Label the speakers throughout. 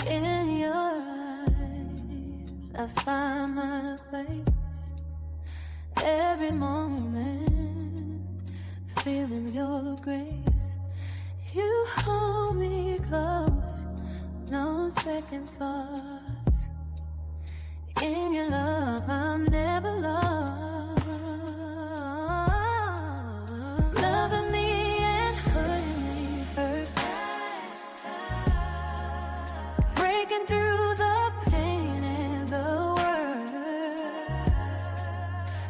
Speaker 1: In your eyes, I find my place. Every moment, feeling your grace. You hold me close, no second thoughts. In your love, I'm never lost. Loving me and putting me first. Breaking through the pain and the worst.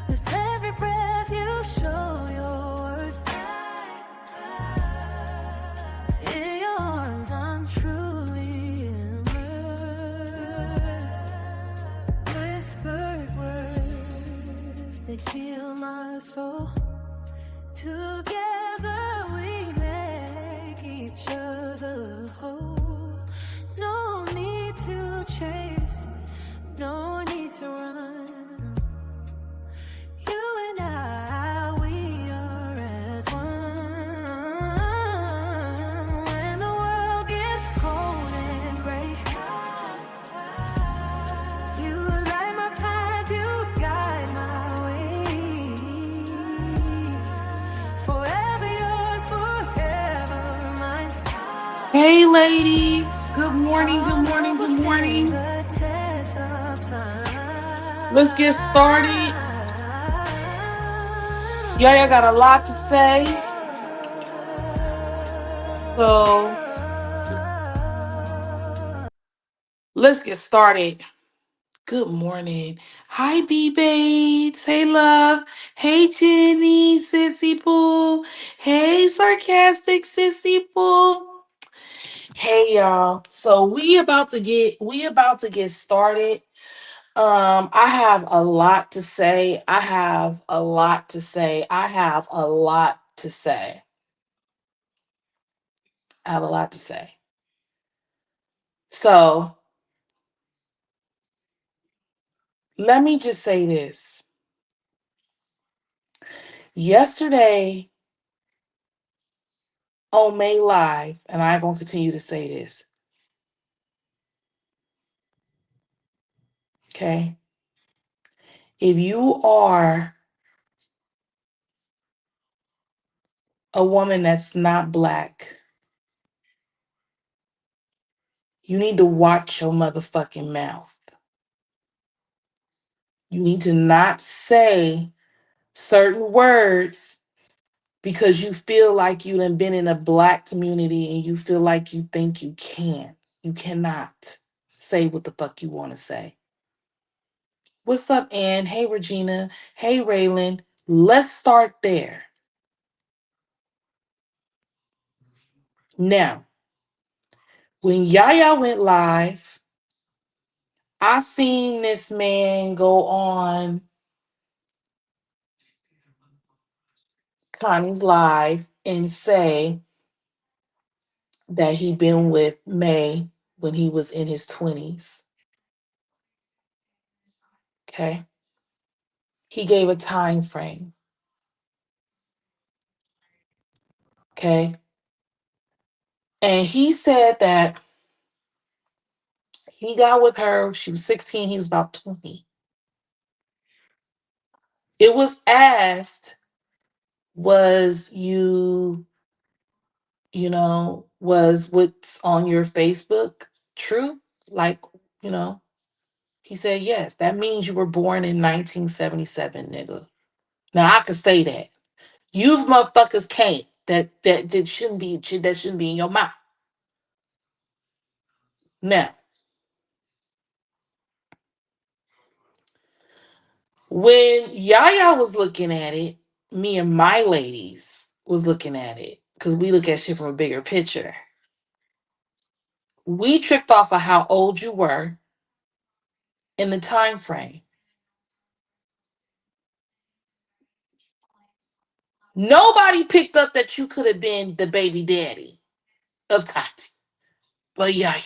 Speaker 1: With every breath you show your worth. In your arms I'm truly immersed. Whispered words that heal my soul. Together we make each other whole. No need to chase, no need to run. You and I, we are as one. When the world gets cold and gray, you light my path, you guide my way. Forever yours, forever mine.
Speaker 2: Hey ladies, good morning, good morning, good morning. Let's get started. Yaya got a lot to say. So let's get started. Good morning. Hi B Bates. Hey love. Hey Jenny, Sissy Pooh. Hey sarcastic Sissy Pooh. Hey y'all. So we about to get started. I have a lot to say. I have a lot to say. I have a lot to say. I have a lot to say. So let me just say this. Yesterday on May Live, and I'm going to continue to say this. Okay. If you are a woman that's not black, you need to watch your motherfucking mouth. You need to not say certain words because you feel like you done been in a black community and you feel like you think you can. You cannot say what the fuck you want to say. What's up, Ann? Hey, Regina. Hey, Raylan. Let's start there. Now, when Yaya went live, I seen this man go on Connie's live and say that he been with May when he was in his 20s. Okay. He gave a time frame. Okay. And he said that he got with her, she was 16, he was about 20. It was asked, was was what's on your Facebook true? Like, he said, yes, that means you were born in 1977, nigga. Now I could say that. You motherfuckers can't. That shouldn't be in your mouth. Now, when Yaya was looking at it, me and my ladies was looking at it because we look at shit from a bigger picture. We tripped off of how old you were in the time frame. Nobody picked up that you could have been the baby daddy of Tati, but Yaya.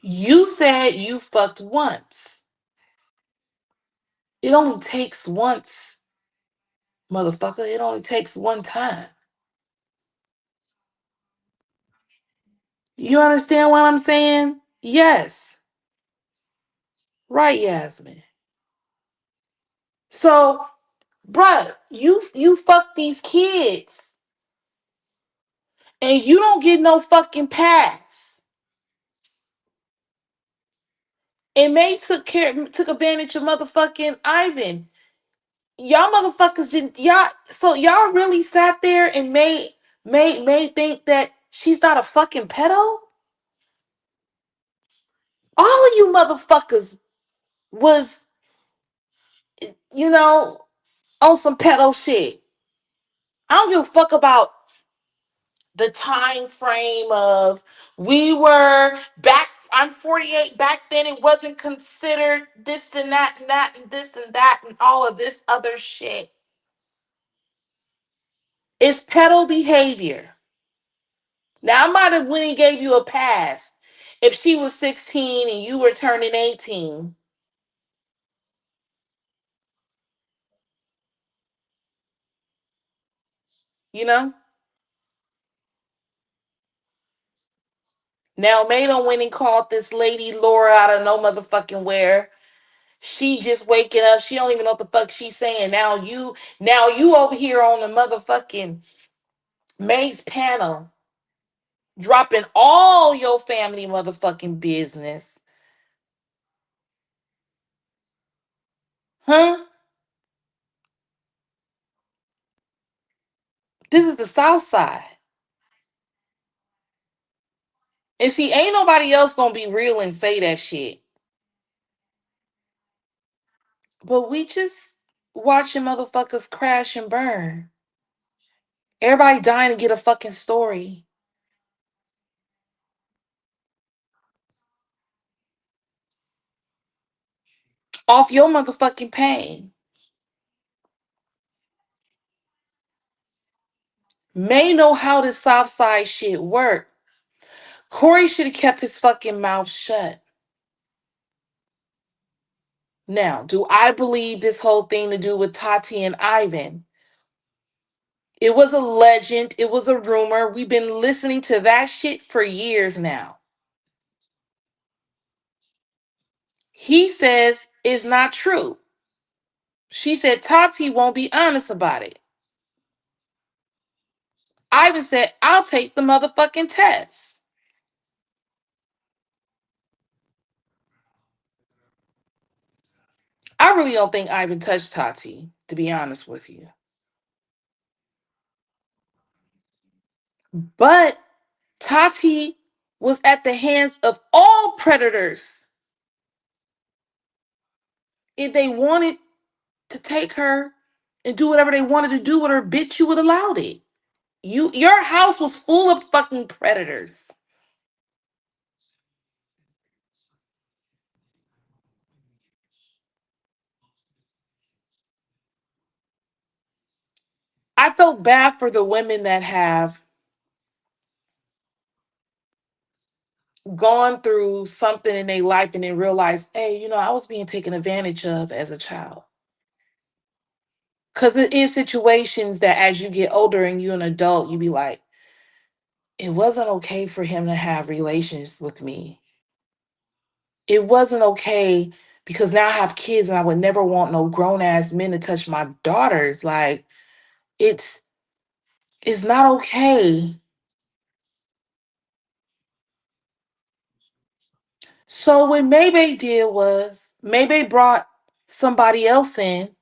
Speaker 2: You said you fucked once. It only takes once, motherfucker. It only takes one time. You understand what I'm saying? Yes. Right, Yasmin. So, bruh, you fuck these kids and you don't get no fucking pass. And May took advantage of motherfucking Ivan. Y'all motherfuckers didn't y'all so y'all really sat there and made think that she's not a fucking pedo? All of you motherfuckers was, you know, on some pedo shit. I don't give a fuck about the time frame of we were back. I'm 48. Back then it wasn't considered this and that and that and this and that and all of this other shit. It's pedo behavior. Now I might have went and gave you a pass if she was 16 and you were turning 18. You know? Now May done went and called this lady Laura out of no motherfucking where. She just waking up. She don't even know what the fuck she's saying. Now you over here on the motherfucking May's panel, dropping all your family motherfucking business. Huh? This is the South Side. And see, ain't nobody else gonna be real and say that shit. But we just watching motherfuckers crash and burn. Everybody dying to get a fucking story off your motherfucking pain. May know how this South Side shit work. Corey should have kept his fucking mouth shut. Now, do I believe this whole thing to do with Tati and Ivan? It was a legend. It was a rumor. We've been listening to that shit for years now. He says it's not true. She said Tati won't be honest about it. Ivan said, I'll take the motherfucking test. I really don't think Ivan touched Tati, to be honest with you. But Tati was at the hands of all predators. If they wanted to take her and do whatever they wanted to do with her, bitch, you would have allowed it. Your house was full of fucking predators. I felt bad for the women that have gone through something in their life and then realized, hey, I was being taken advantage of as a child. Because it is situations that as you get older and you're an adult, you be like, it wasn't okay for him to have relations with me. It wasn't okay because now I have kids and I would never want no grown ass men to touch my daughters. Like, it's it's not okay. So what Maybay did was Maybay brought somebody else in,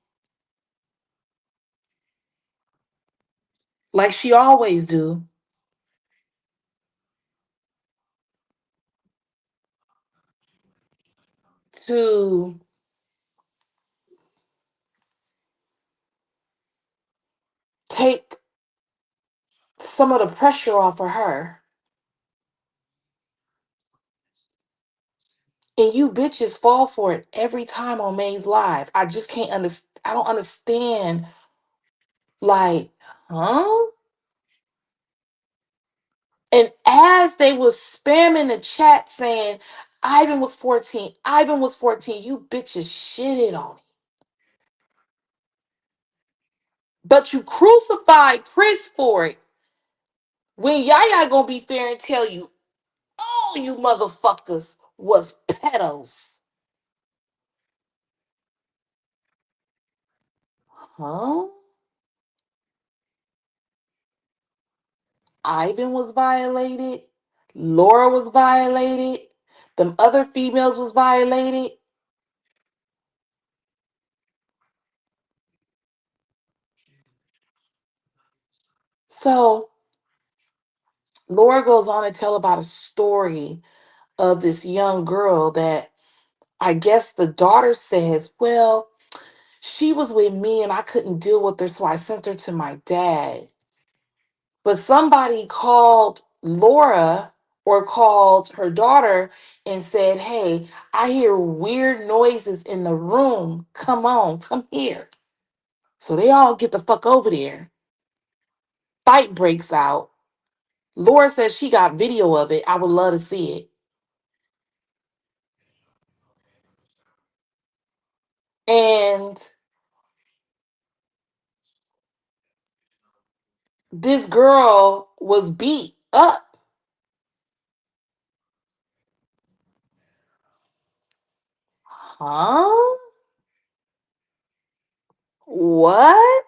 Speaker 2: like she always do, to take some of the pressure off of her. And you bitches fall for it every time on May's live. I just can't understand. I don't understand. Like, huh? And as they was spamming the chat saying, Ivan was 14, Ivan was 14, you bitches shitted on me. But you crucified Chris for it. When Yaya gonna be fair and tell you all you motherfuckers was pedos. Huh? Ivan was violated. Laura was violated. Them other females was violated. So Laura goes on to tell about a story of this young girl that I guess the daughter says, well, she was with me and I couldn't deal with her, so I sent her to my dad. But somebody called Laura or called her daughter and said, hey, I hear weird noises in the room. Come on, come here. So they all get the fuck over there. Fight breaks out. Laura says she got video of it. I would love to see it. And this girl was beat up. Huh? What?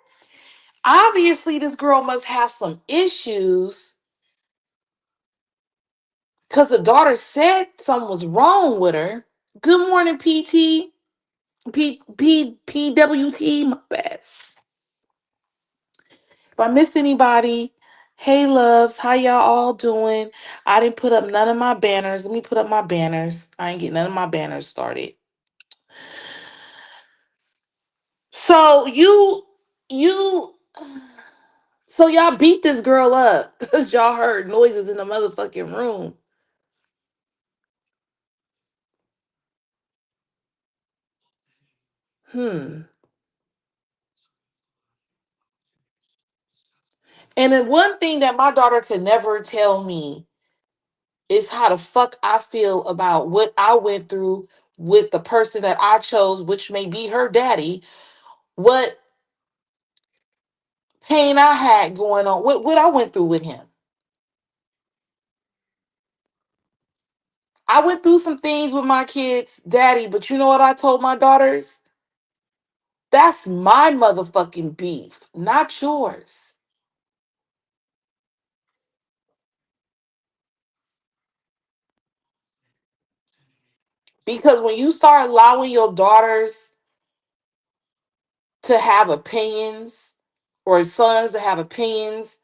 Speaker 2: Obviously, this girl must have some issues because the daughter said something was wrong with her. Good morning, PT. PWT. My bad. If I miss anybody, hey loves, how y'all all doing? I didn't put up none of my banners. Let me put up my banners. I ain't get none of my banners started. So you so y'all beat this girl up because y'all heard noises in the motherfucking room. Hmm. And then one thing that my daughter could never tell me is how the fuck I feel about what I went through with the person that I chose, which may be her daddy. What pain I had going on, what I went through with him. I went through some things with my kids' daddy, but you know what I told my daughters? That's my motherfucking beef, not yours. Because when you start allowing your daughters to have opinions or sons to have opinions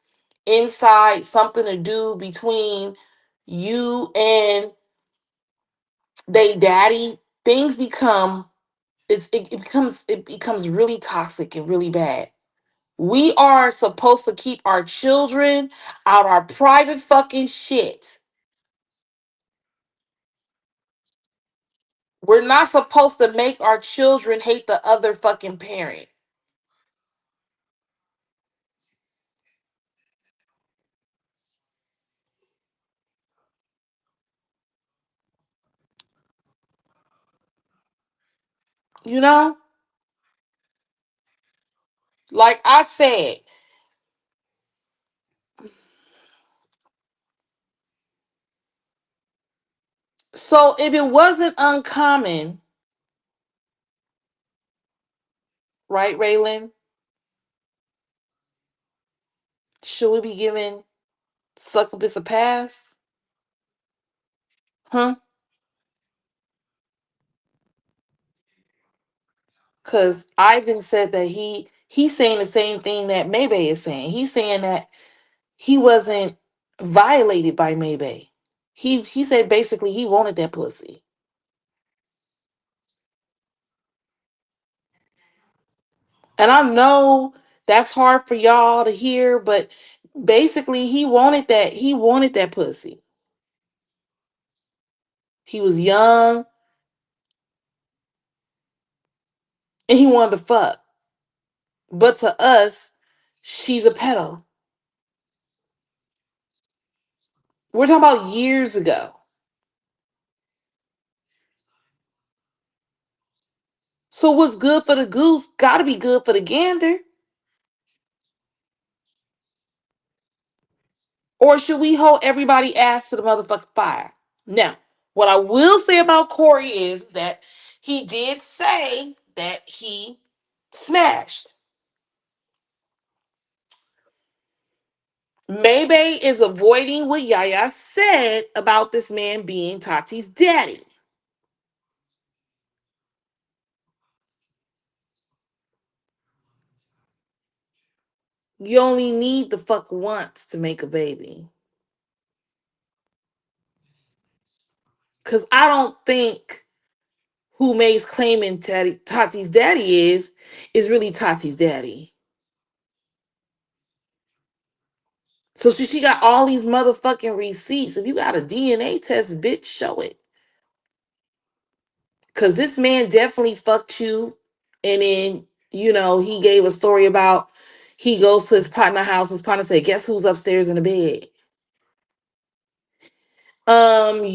Speaker 2: inside something to do between you and they daddy, things become it becomes really toxic and really bad. We are supposed to keep our children out our private fucking shit. We're not supposed to make our children hate the other fucking parent. You know? Like I said, so if it wasn't uncommon, right, Raylan? Should we be giving succubus a pass? Huh? Because Ivan said that he's saying the same thing that Maybay is saying. He's saying that he wasn't violated by Maybay. He said basically he wanted that pussy. And I know that's hard for y'all to hear, but basically he wanted that pussy. He was young and he wanted to fuck. But to us, she's a pedo. We're talking about years ago. So what's good for the goose gotta be good for the gander. Or should we hold everybody ass to the motherfucking fire? Now, what I will say about Corey is that he did say that he smashed. Maybay is avoiding what Yaya said about this man being Tati's daddy. You only need the fuck once to make a baby. Cause I don't think who May's claiming Tati's daddy is really Tati's daddy. So she got all these motherfucking receipts. If you got a DNA test, bitch, show it. Cause this man definitely fucked you. And then, he gave a story about he goes to his partner house. His partner said, guess who's upstairs in the bed?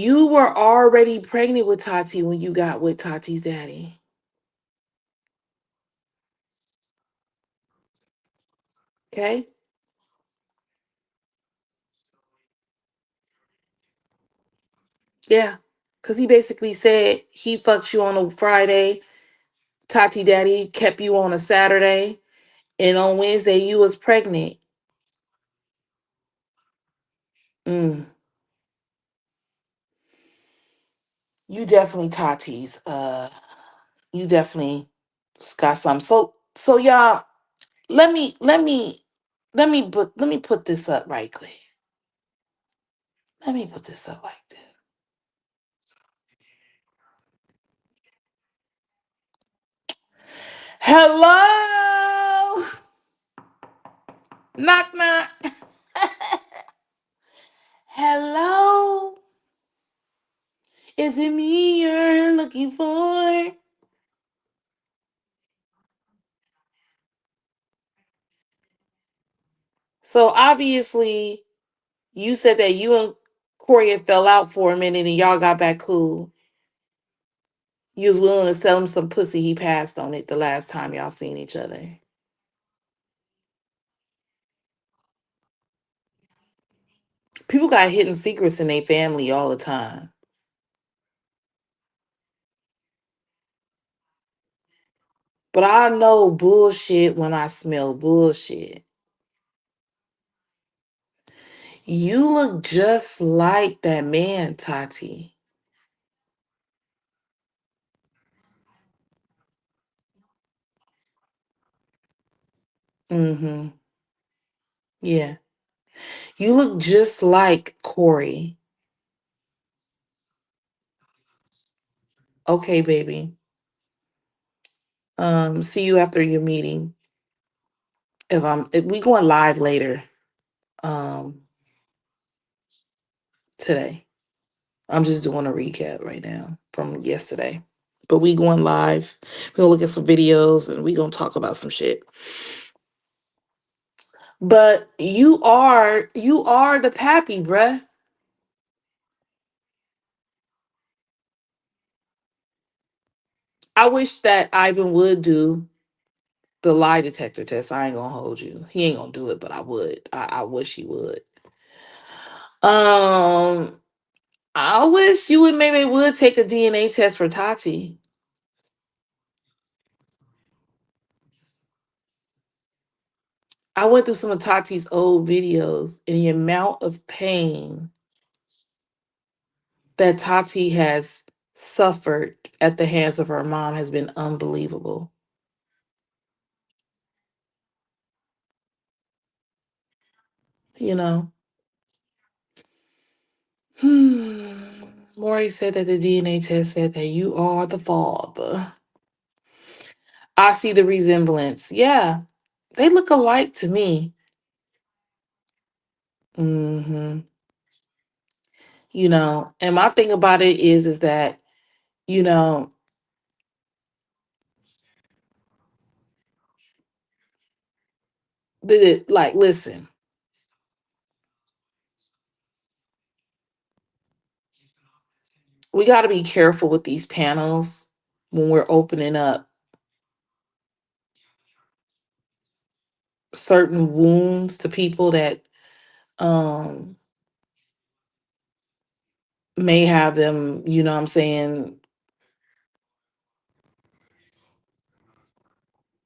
Speaker 2: You were already pregnant with Tati when you got with Tati's daddy. Okay? Yeah. Cause he basically said he fucked you on a Friday. Tati daddy kept you on a Saturday. And on Wednesday you was pregnant. Mm. You definitely Tati's. You definitely got some. So y'all, let me put this up right quick. Let me put this up like this. Hello, knock knock. Hello, is it me you're looking for? So obviously, you said that you and Corey had fell out for a minute and y'all got back cool. You was willing to sell him some pussy. He passed on it the last time y'all seen each other. People got hidden secrets in their family all the time. But I know bullshit when I smell bullshit. You look just like that man, Tati. Mm-hmm. Yeah. You look just like Corey. Okay, baby. See you after your meeting. If we going live later, um, today. I'm just doing a recap right now from yesterday. But we going live. We're gonna look at some videos and we gonna talk about some shit. But you are the pappy, bruh. I wish that Ivan would do the lie detector test. I ain't gonna hold you. He ain't gonna do it, but I would. I wish he would. Um, I wish you would maybe would take a DNA test for Tati. I went through some of Tati's old videos and the amount of pain that Tati has suffered at the hands of her mom has been unbelievable. You know? Hmm. Maury said that the DNA test said that you are the father. I see the resemblance. Yeah, they look alike to me. Hmm. And my thing about it is that, you know, like, listen, we got to be careful with these panels when we're opening up certain wounds to people that um may have them, you know what I'm saying,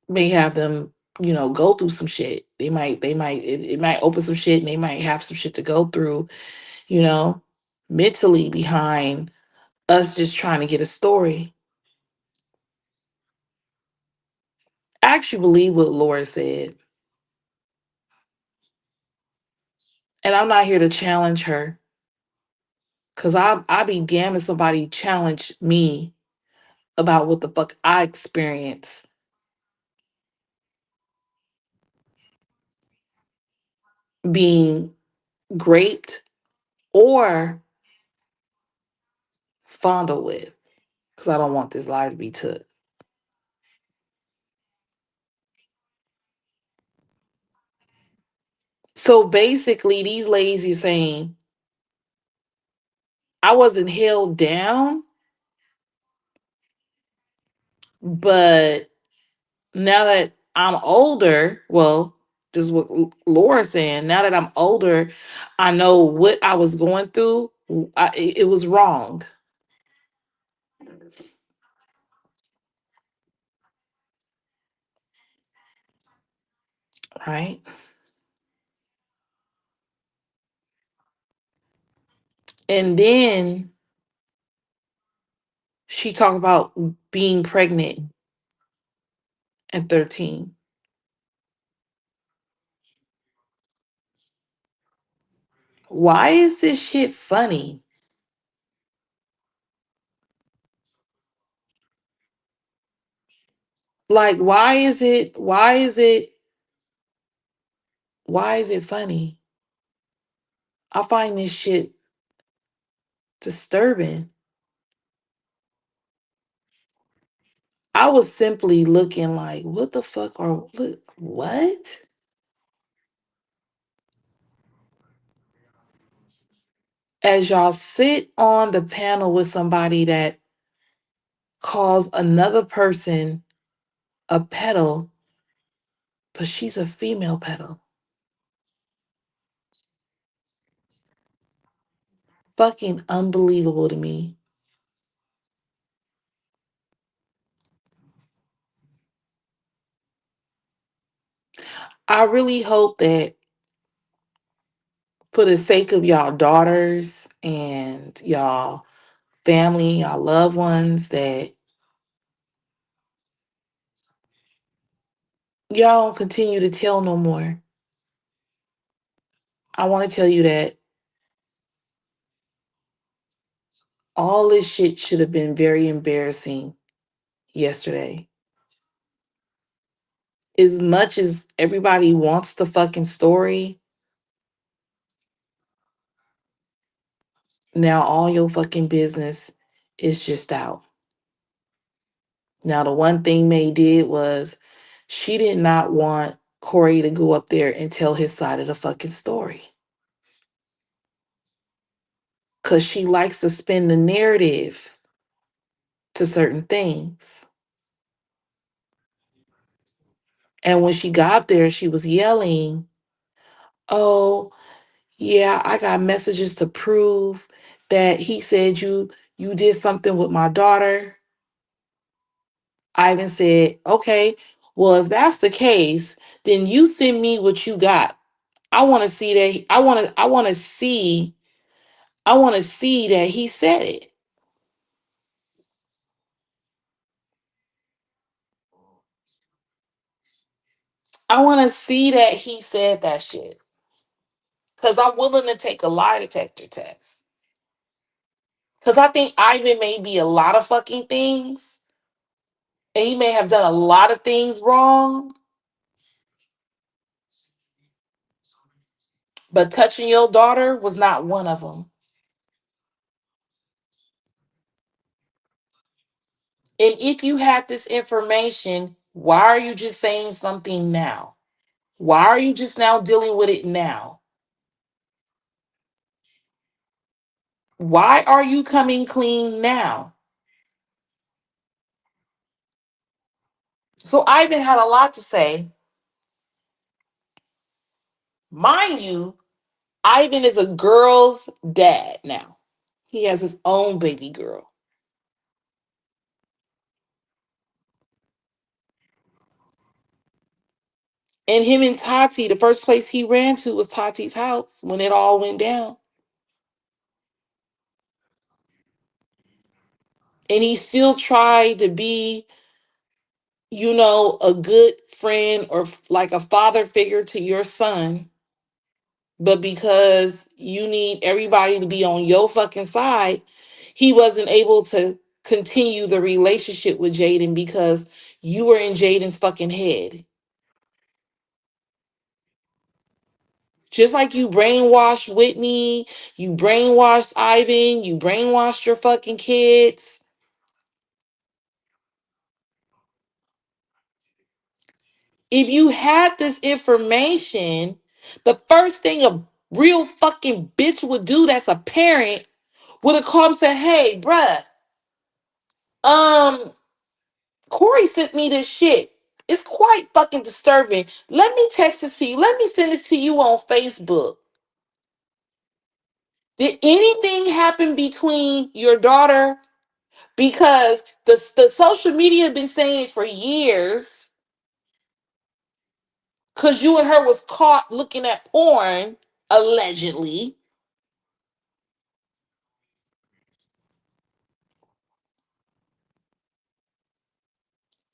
Speaker 2: may have them, go through some shit. It might open some shit and they might have some shit to go through, you know, mentally behind us just trying to get a story. I actually believe what Laura said. And I'm not here to challenge her. Cause I be damned if somebody challenge me about what the fuck I experience being raped or fondled with. Cause I don't want this life to be took. So basically, these ladies are saying I wasn't held down, but now that I'm older, well, this is what Laura's saying. Now that I'm older, I know what I was going through. It was wrong, right? And then she talked about being pregnant at 13. Why is this shit funny? Like, why is it funny? I find this shit disturbing. I was simply looking like, what the fuck are look what? As y'all sit on the panel with somebody that calls another person a pedal, but she's a female pedal. Fucking unbelievable to me. I really hope that for the sake of y'all daughters and y'all family, y'all loved ones, that y'all don't continue to tell no more. I want to tell you that all this shit should have been very embarrassing yesterday. As much as everybody wants the fucking story, now all your fucking business is just out. Now, the one thing May did was she did not want Corey to go up there and tell his side of the fucking story. Because she likes to spin the narrative to certain things. And when she got there, she was yelling, "Oh, yeah, I got messages to prove that he said you did something with my daughter." Ivan said, "Okay, well, if that's the case, then you send me what you got. I want to see that. I want to see that he said it. I want to see that he said that shit. Because I'm willing to take a lie detector test. Because I think Ivan may be a lot of fucking things, and he may have done a lot of things wrong, but touching your daughter was not one of them. And if you had this information, why are you just saying something now? Why are you just now dealing with it now? Why are you coming clean now?" So Ivan had a lot to say. Mind you, Ivan is a girl's dad now. He has his own baby girl. And him and Tati, the first place he ran to was Tati's house when it all went down. And he still tried to be, a good friend or like a father figure to your son. But because you need everybody to be on your fucking side, he wasn't able to continue the relationship with Jaden because you were in Jaden's fucking head. Just like you brainwashed Whitney, you brainwashed Ivan, you brainwashed your fucking kids. If you had this information, the first thing a real fucking bitch would do that's a parent would have called and said, hey, bruh, um, Corey sent me this shit. It's quite fucking disturbing. Let me text it to you. Let me send it to you on Facebook. Did anything happen between your daughter? Because the social media have been saying it for years. Because you and her was caught looking at porn, allegedly.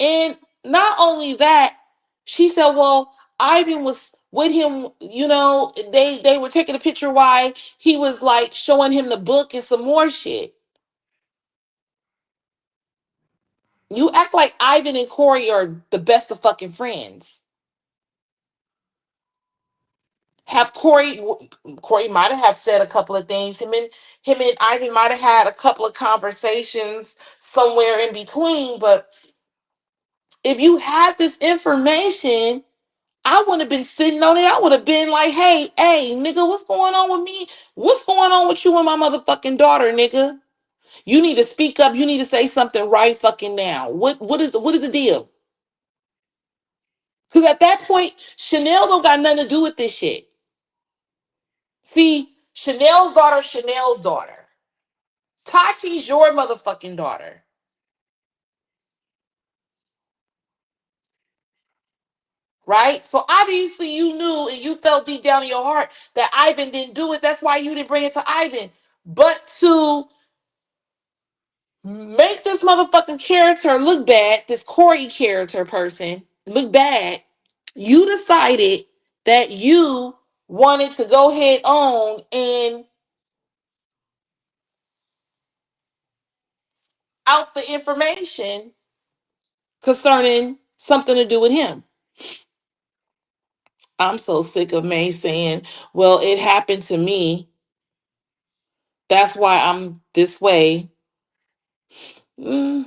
Speaker 2: And not only that, she said, well, Ivan was with him, they were taking a picture while he was like showing him the book and some more shit. You act like Ivan and Corey are the best of fucking friends. Have Corey might have said a couple of things. Him and Ivan might have had a couple of conversations somewhere in between. But if you had this information, I would have been sitting on it. I would have been like, hey, nigga, what's going on with me? What's going on with you and my motherfucking daughter, nigga? You need to speak up. You need to say something right fucking now. What is the deal? Because at that point, Chanel don't got nothing to do with this shit. See, Chanel's daughter. Tati's your motherfucking daughter. Right? So obviously you knew and you felt deep down in your heart that Ivan didn't do it. That's why you didn't bring it to Ivan. But to make this motherfucking character look bad, this Corey character person look bad, you decided that you wanted to go head on and out the information concerning something to do with him. I'm so sick of May saying, well, it happened to me. That's why I'm this way. Mm,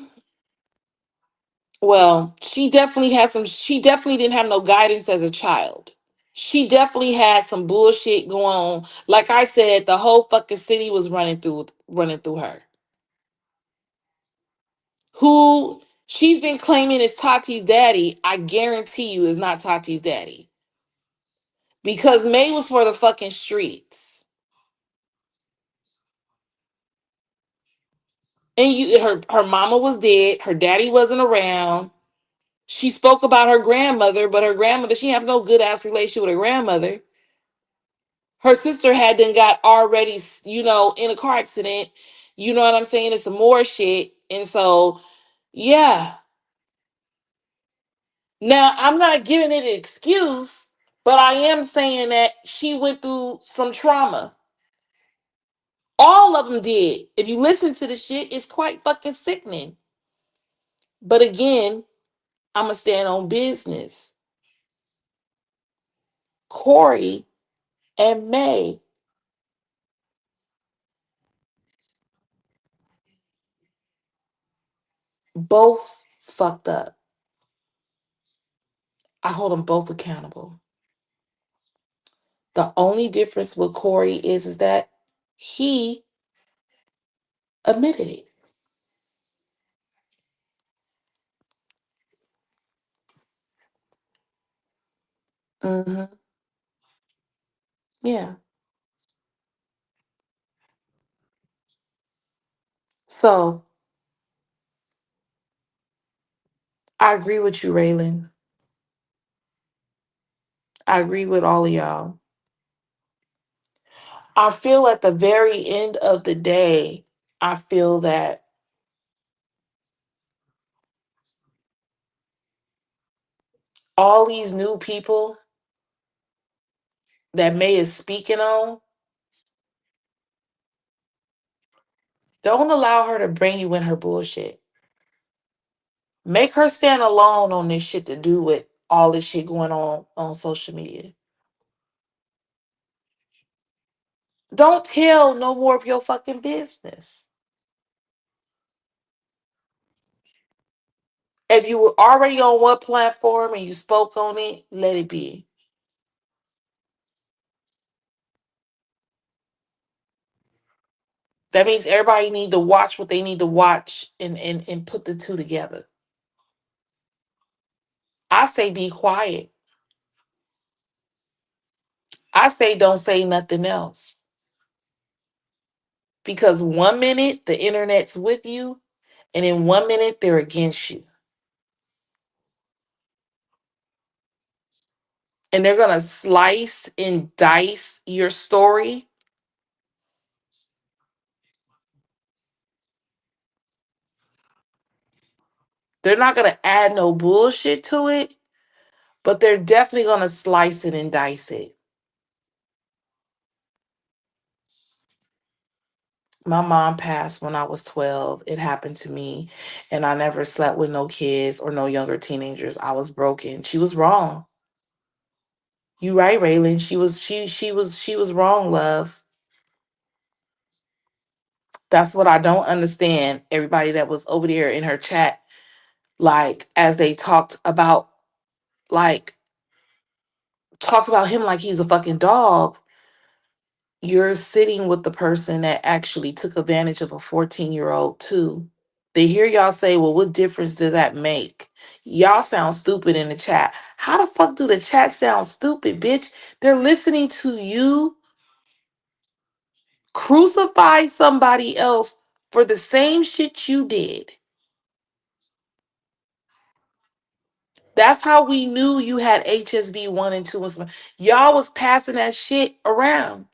Speaker 2: well, she definitely didn't have no guidance as a child. She definitely had some bullshit going on. Like I said, the whole fucking city was running through her. Who she's been claiming is Tati's daddy, I guarantee you is not Tati's daddy. Because May was for the fucking streets. And her mama was dead, her daddy wasn't around. She spoke about her grandmother, but her grandmother, she have no good ass relationship with her grandmother. Her sister had then got already, in a car accident. You know what I'm saying? It's some more shit. And so, yeah. Now, I'm not giving it an excuse, but I am saying that she went through some trauma. All of them did. If you listen to the shit, it's quite fucking sickening. But again, I'm going to stand on business. Corey and May both fucked up. I hold them both accountable. The only difference with Corey is that he admitted it. Hmm. Yeah. So I agree with you, Raylan. I agree with all of y'all. I feel at the very end of the day, I feel that all these new people that May is speaking on, don't allow her to bring you in her bullshit. Make her stand alone on this shit to do with all this shit going on social media. Don't tell no more of your fucking business. If you were already on one platform and you spoke on it, let it be. That means everybody need to watch what they need to watch and put the two together. I say be quiet. I say don't say nothing else. Because 1 minute the internet's with you, and in 1 minute they're against you. And they're gonna slice and dice your story. They're not gonna add no bullshit to it, but they're definitely gonna slice it and dice it. My mom passed when I was 12. It happened to me, and I never slept with no kids or no younger teenagers. I was broken. She was wrong. You right, Raylan. She was wrong, love. That's what I don't understand. Everybody that was over there in her chat, like as they like talked about him like he's a fucking dog. You're sitting with the person that actually took advantage of a 14-year-old too. They hear y'all say, well, what difference does that make? Y'all sound stupid in the chat. How the fuck do the chat sound stupid, bitch? They're listening to you crucify somebody else for the same shit you did. That's how we knew you had HSV 1 and 2 and some. Y'all was passing that shit around.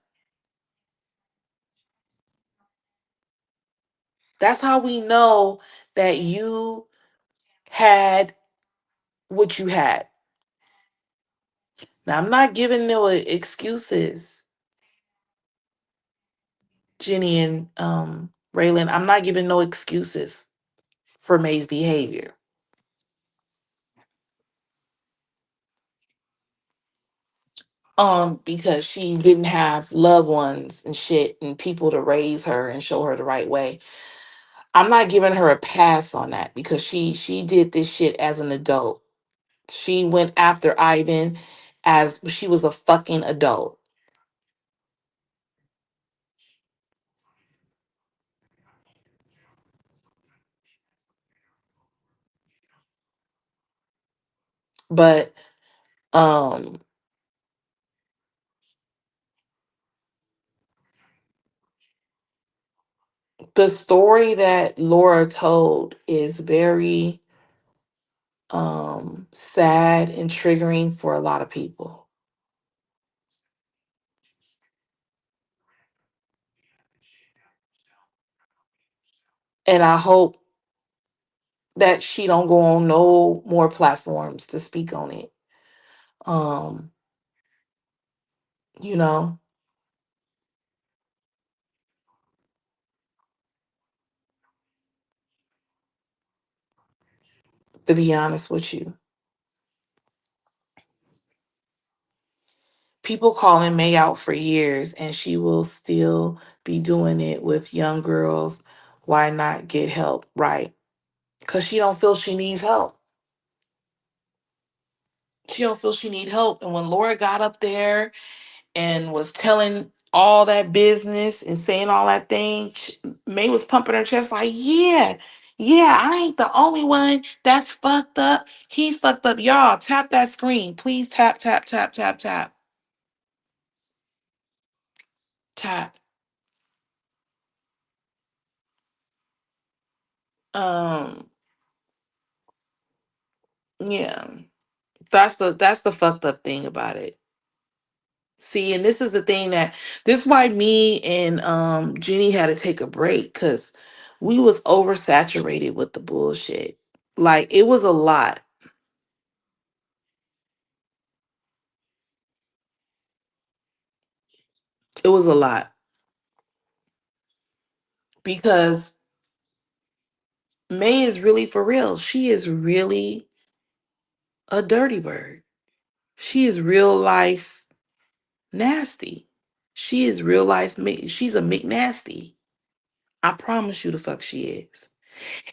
Speaker 2: That's how we know that you had what you had. Now, I'm not giving no excuses, Jenny and Raylan. I'm not giving no excuses for May's behavior. Because she didn't have loved ones and shit and people to raise her and show her the right way. I'm not giving her a pass on that because she did this shit as an adult. She went after Ivan as she was a fucking adult. But um the story that Laura told is very sad and triggering for a lot of people. And I hope that she don't go on no more platforms to speak on it. Um, you know, to be honest with you. People calling May out for years and she will still be doing it with young girls. Why not get help? Right. Because she don't feel she needs help. She don't feel she need help. And when Laura got up there and was telling all that business and saying all that thing, May was pumping her chest like, yeah, I ain't the only one that's fucked up. He's fucked up. Y'all, tap that screen. Please tap, tap, tap, tap, tap, tap. Um, yeah, that's the fucked up thing about it. See, and this is the thing that this is why me and Jenny had to take a break because we was oversaturated with the bullshit. Like it was a lot. It was a lot because May is really for real. She is really a dirty bird. She is real life nasty. She is real life. She's a McNasty. I promise you the fuck she is.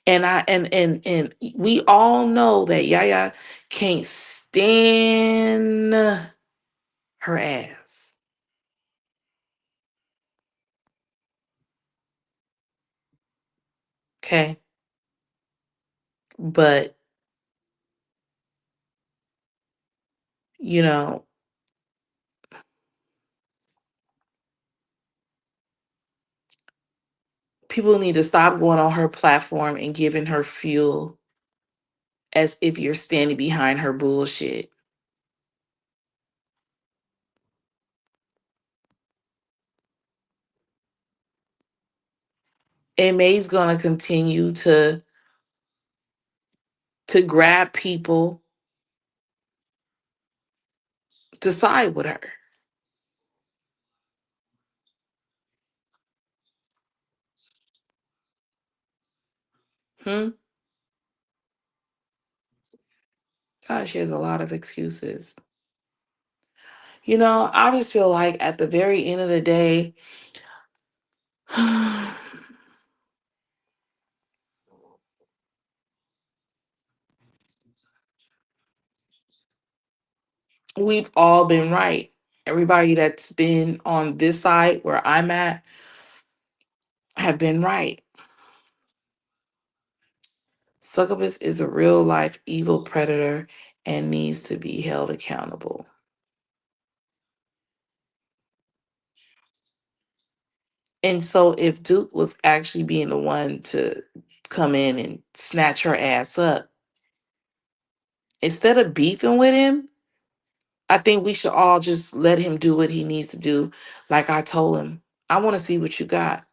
Speaker 2: And and we all know that Yaya can't stand her ass. Okay. But you know, people need to stop going on her platform and giving her fuel as if you're standing behind her bullshit. And May's gonna continue to grab people to side with her. Hmm? God, she has a lot of excuses. I just feel like at the very end of the day, we've all been right. Everybody that's been on this side where I'm at have been right. Succubus is a real life evil predator and needs to be held accountable. And so if Duke was actually being the one to come in and snatch her ass up, instead of beefing with him, I think we should all just let him do what he needs to do. Like I told him, I want to see what you got.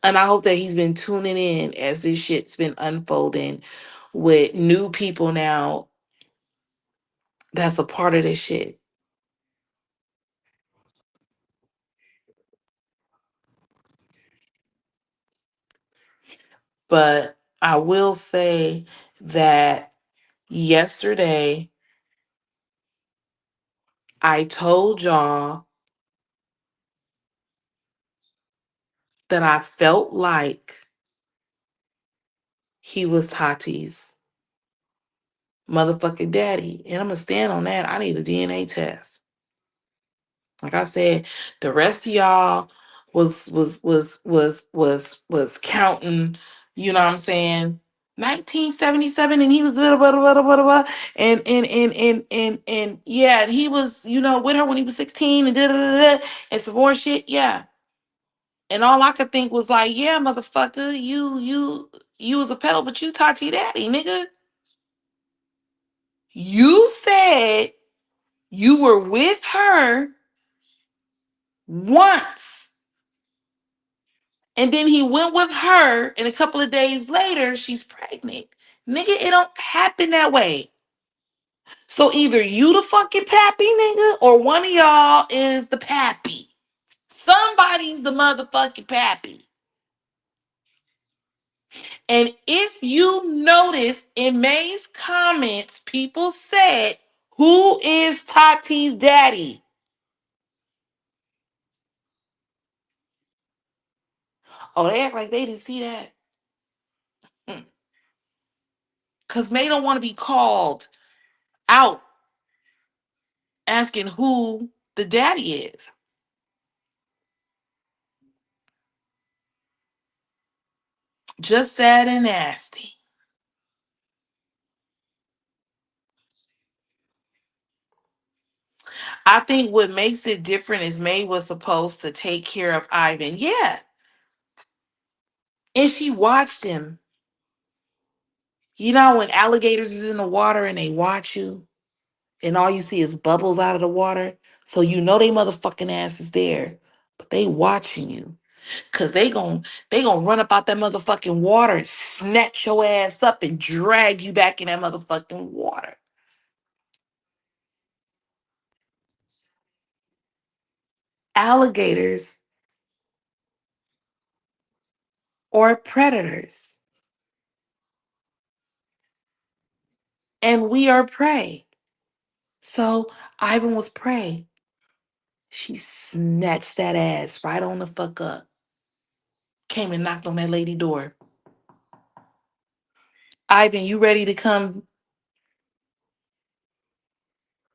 Speaker 2: And I hope that he's been tuning in as this shit's been unfolding with new people now that's a part of this shit. But I will say that yesterday I told y'all that I felt like he was Tati's motherfucking daddy. And I'm gonna stand on that. I need a DNA test. Like I said, the rest of y'all was counting, you know what I'm saying? 1977 and he was blah, blah, blah, blah, blah, blah, and yeah, and he was, with her when he was 16 and da da da da and some more shit. Yeah. And all I could think was like, yeah, motherfucker, you was a pedal, but you Tati daddy, nigga. You said you were with her once. And then he went with her, and a couple of days later, she's pregnant. Nigga, it don't happen that way. So either you the fucking pappy, nigga, or one of y'all is the pappy. Somebody's the motherfucking pappy. And if you notice in May's comments, people said, who is Tati's daddy? Oh, they act like they didn't see that. Because May don't want to be called out asking who the daddy is. Just sad and nasty. I think what makes it different is May was supposed to take care of Ivan. Yeah. And she watched him. You know when alligators is in the water and they watch you and all you see is bubbles out of the water? So you know they motherfucking ass is there. But they watching you. Cause they gon' run up out that motherfucking water and snatch your ass up and drag you back in that motherfucking water. Alligators are predators. And we are prey. So Ivan was prey. She snatched that ass right on the fuck up. Came and knocked on that lady door. Ivan, you ready to come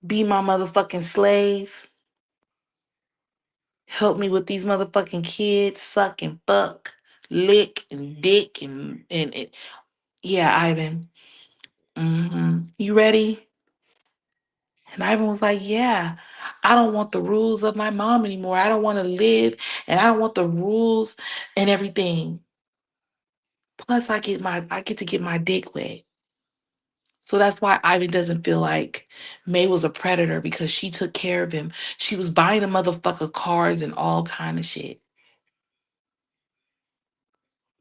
Speaker 2: be my motherfucking slave? Help me with these motherfucking kids, suck and fuck, lick and dick and yeah, Ivan. You ready? And Ivan was like, yeah. I don't want the rules of my mom anymore. I don't want to live and I don't want the rules and everything. Plus I get to get my dick wet. So that's why Ivan doesn't feel like May was a predator because she took care of him. She was buying a motherfucker cars and all kind of shit.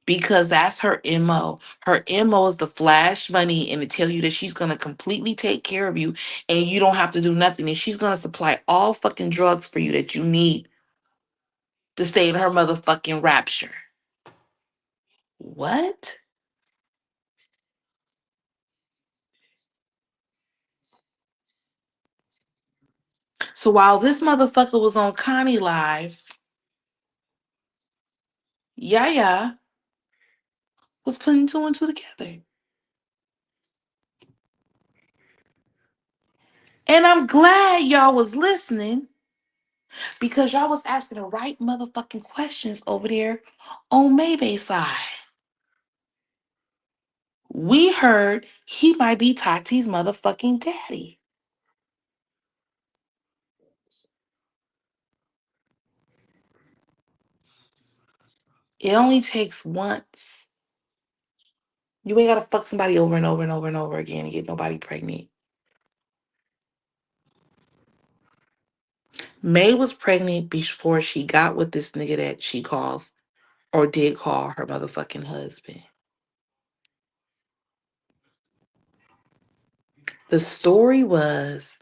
Speaker 2: Because that's her MO. Her MO is to flash money and to tell you that she's gonna completely take care of you and you don't have to do nothing. And she's gonna supply all fucking drugs for you that you need to stay in her motherfucking rapture. What? So while this motherfucker was on Connie Live, Yaya was putting two and two together. And I'm glad y'all was listening because y'all was asking the right motherfucking questions over there on Maybay's side. We heard he might be Tati's motherfucking daddy. It only takes once. You ain't gotta fuck somebody over and over and over and over again and get nobody pregnant. May was pregnant before she got with this nigga that she calls or did call her motherfucking husband. The story was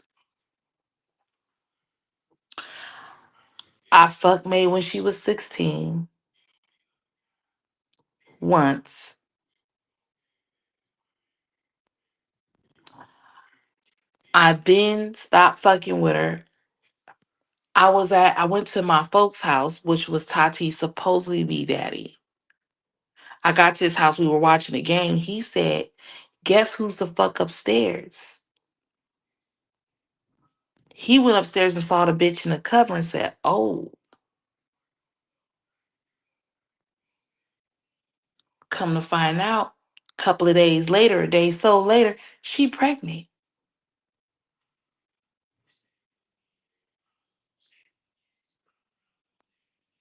Speaker 2: I fucked May when she was 16 once. I then stopped fucking with her. I went to my folks' house, which was Tati supposedly be daddy. I got to his house, we were watching the game. He said, guess who's the fuck upstairs? He went upstairs and saw the bitch in the cover and said, oh, come to find out, a couple of days later, a day so later, she pregnant.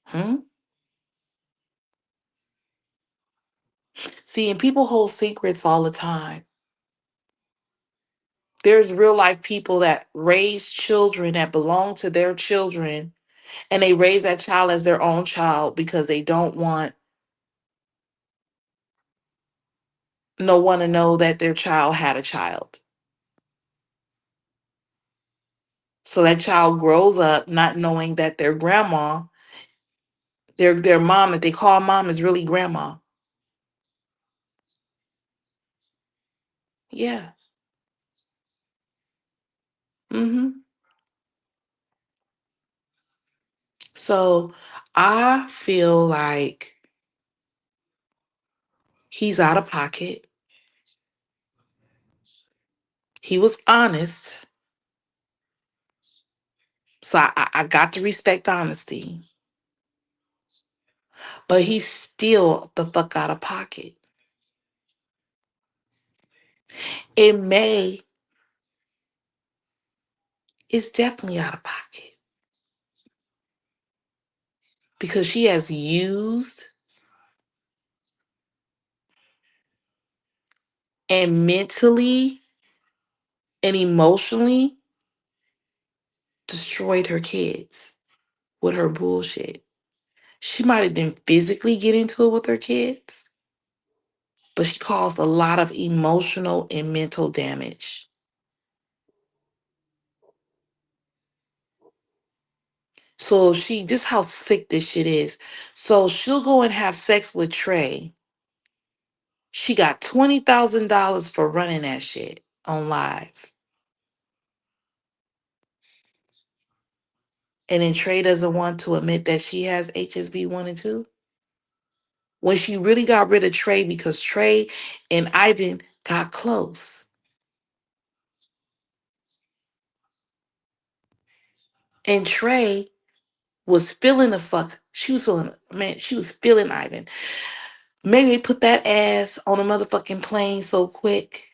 Speaker 2: Hmm? See, and people hold secrets all the time. There's real life people that raise children that belong to their children and they raise that child as their own child because they don't want no one to know that their child had a child. So that child grows up not knowing that their grandma, their mom that they call mom is really grandma. Yeah. Hmm. So I feel like he's out of pocket. He was honest. So I got to respect honesty. But he's still the fuck out of pocket. In May, it's definitely out of pocket because she has used and mentally and emotionally destroyed her kids with her bullshit. She might have didn't physically get into it with her kids, but she caused a lot of emotional and mental damage. So she just how sick this shit is. So she'll go and have sex with Trey. She got $20,000 for running that shit on live. And then Trey doesn't want to admit that she has HSV 1 and 2. When she really got rid of Trey because Trey and Ivan got close. And Trey was feeling the fuck. She was feeling, man, she was feeling Ivan. Maybe they put that ass on a motherfucking plane so quick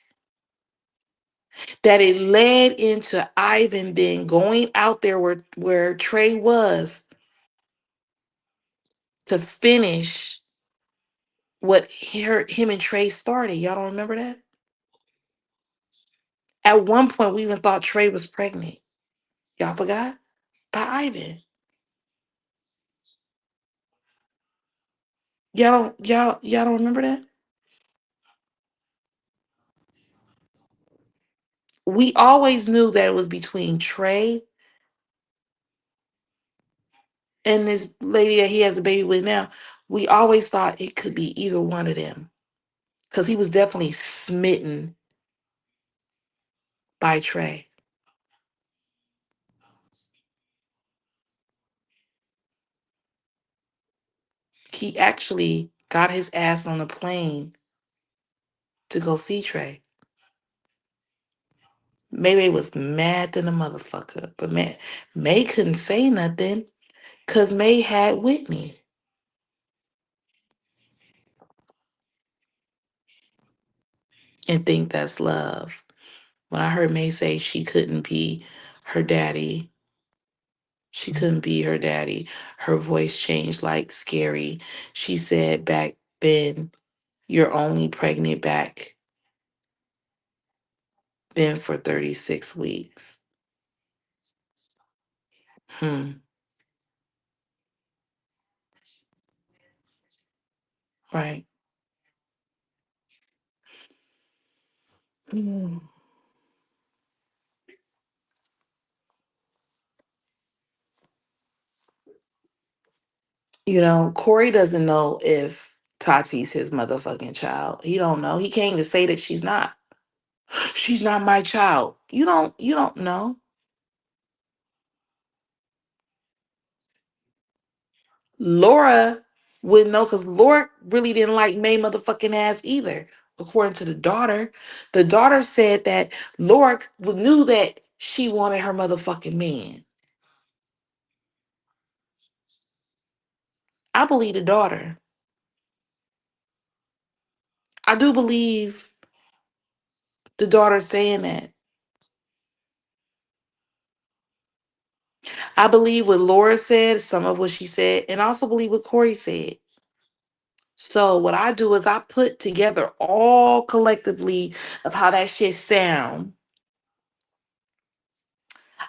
Speaker 2: that it led into Ivan then going out there where Trey was to finish what him and Trey started. Y'all don't remember that? At one point, we even thought Trey was pregnant. Y'all forgot? By Ivan. Y'all don't remember that? We always knew that it was between Trey and this lady that he has a baby with now. We always thought it could be either one of them. Because he was definitely smitten by Trey. He actually got his ass on a plane to go see Trey. May was mad than a motherfucker. But man, May couldn't say nothing because May had Whitney. And think that's love. When I heard May say she couldn't be her daddy, she couldn't be her daddy, her voice changed like scary. She said back then, you're only pregnant back then for 36 weeks. Hmm. Right. Mm. You know, Corey doesn't know if Tati's his motherfucking child. He don't know. He can't even say that she's not. She's not my child. You don't know. Laura wouldn't know because Laura really didn't like May motherfucking ass either. According to the daughter said that Laura knew that she wanted her motherfucking man. I believe the daughter. I do believe the daughter saying that. I believe what Laura said, some of what she said, and I also believe what Corey said. So what I do is I put together all collectively of how that shit sound.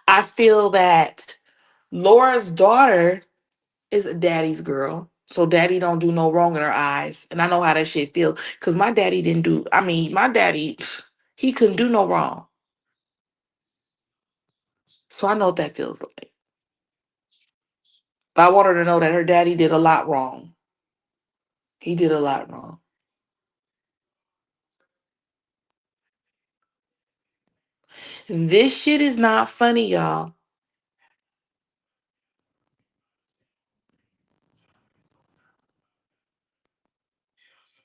Speaker 2: I feel that Laura's daughter is a daddy's girl. So daddy don't do no wrong in her eyes. And I know how that shit feel. Cause my daddy didn't do, I mean, my daddy, he couldn't do no wrong. So I know what that feels like. But I want her to know that her daddy did a lot wrong. He did a lot wrong. This shit is not funny, y'all.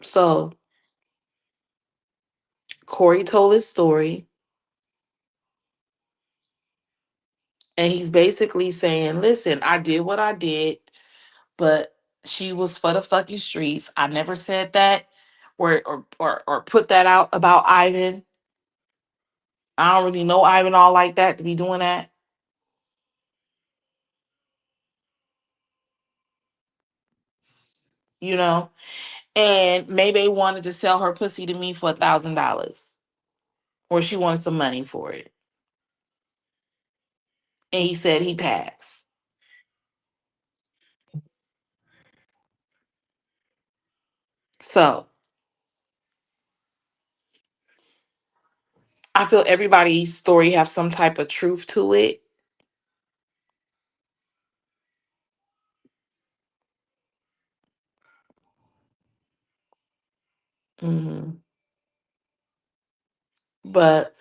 Speaker 2: So Corey told his story, and he's basically saying, listen, I did what I did, but she was for the fucking streets. I never said that or put that out about Ivan. I don't really know Ivan all like that to be doing that, you know? And maybe wanted to sell her pussy to me for $1,000, or she wanted some money for it. And he said he passed. So I feel everybody's story have some type of truth to it. Hmm. But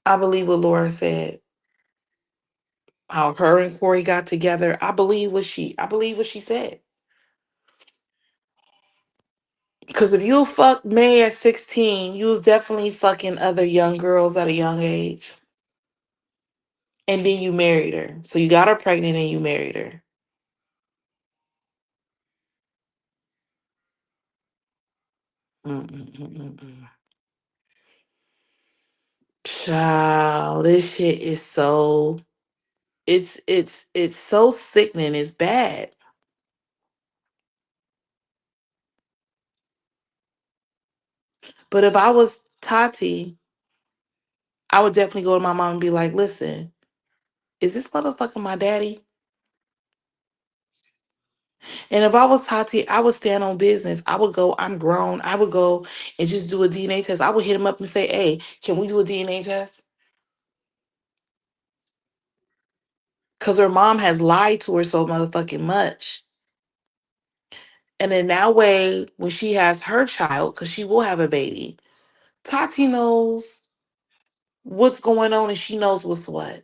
Speaker 2: I believe what Laura said. How her and Corey got together. I believe what she said. Because if you fuck May at 16, you was definitely fucking other young girls at a young age. And then you married her. So you got her pregnant and you married her. Mm-mm-mm-mm-mm. Child, this shit is so it's so sickening. It's bad. But if I was Tati, I would definitely go to my mom and be like, listen, is this motherfucker my daddy? And if I was Tati, I would stand on business. I would go, I'm grown. I would go and just do a DNA test. I would hit him up and say, hey, can we do a DNA test? Because her mom has lied to her so motherfucking much. And in that way, when she has her child, because she will have a baby, Tati knows what's going on and she knows what's what.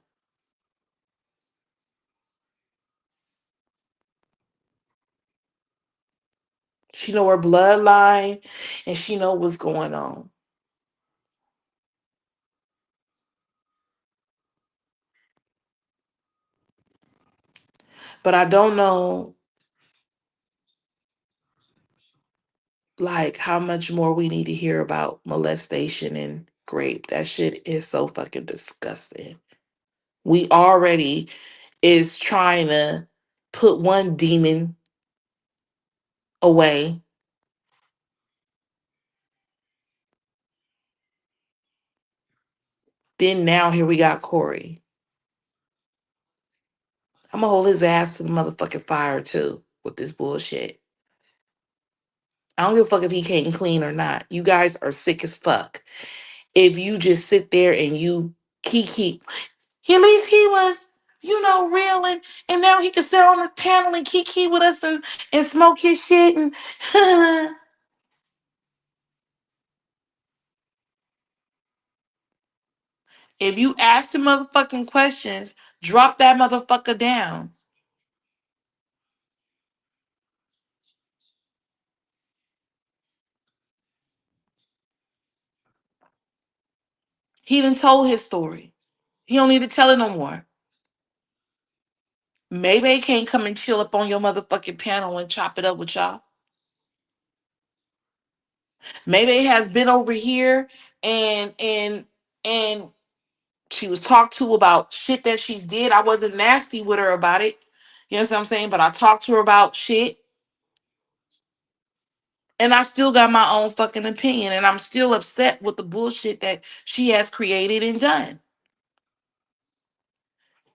Speaker 2: She know her bloodline and she know what's going on. But I don't know like how much more we need to hear about molestation and rape. That shit is so fucking disgusting. We already is trying to put one demon away. Then now here we got Corey. I'm gonna hold his ass to the motherfucking fire too with this bullshit. I don't give a fuck if he came clean or not. You guys are sick as fuck. If you just sit there and you kiki, at least he was, real and now he can sit on the panel and kiki with us and smoke his shit and if you ask him motherfucking questions, drop that motherfucker down. He done told his story. He don't need to tell it no more. Maybe they can't come and chill up on your motherfucking panel and chop it up with y'all. Maybe it has been over here and she was talked to about shit that she's did. I wasn't nasty with her about it. You know what I'm saying? But I talked to her about shit and I still got my own fucking opinion and I'm still upset with the bullshit that she has created and done.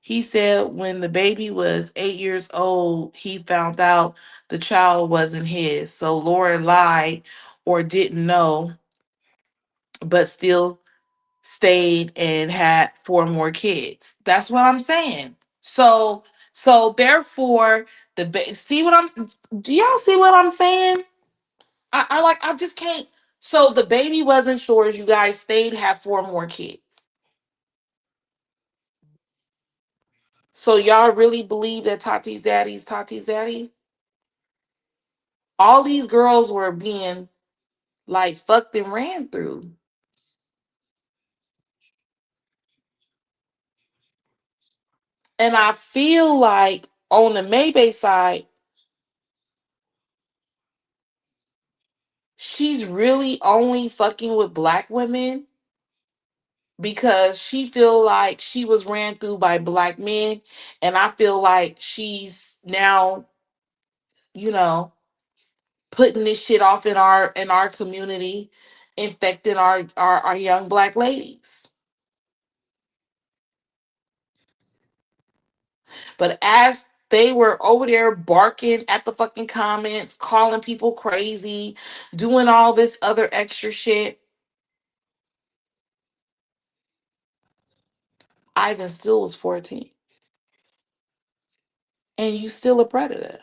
Speaker 2: He said when the baby was 8 years old, he found out the child wasn't his. So Laura lied or didn't know, but still stayed and had four more kids. That's what I'm saying. So therefore see what I'm do y'all see what I'm saying? I just can't. So the baby wasn't sure as you guys stayed, had four more kids. So y'all really believe that Tati's daddy's Tati's daddy? All these girls were being like fucked and ran through. And I feel like on the Maybay side, she's really only fucking with black women because she feel like she was ran through by black men, and I feel like she's now, you know, putting this shit off in our community, infecting our young black ladies. But as they were over there barking at the fucking comments, calling people crazy, doing all this other extra shit, Ivan still was 14. And you still a predator.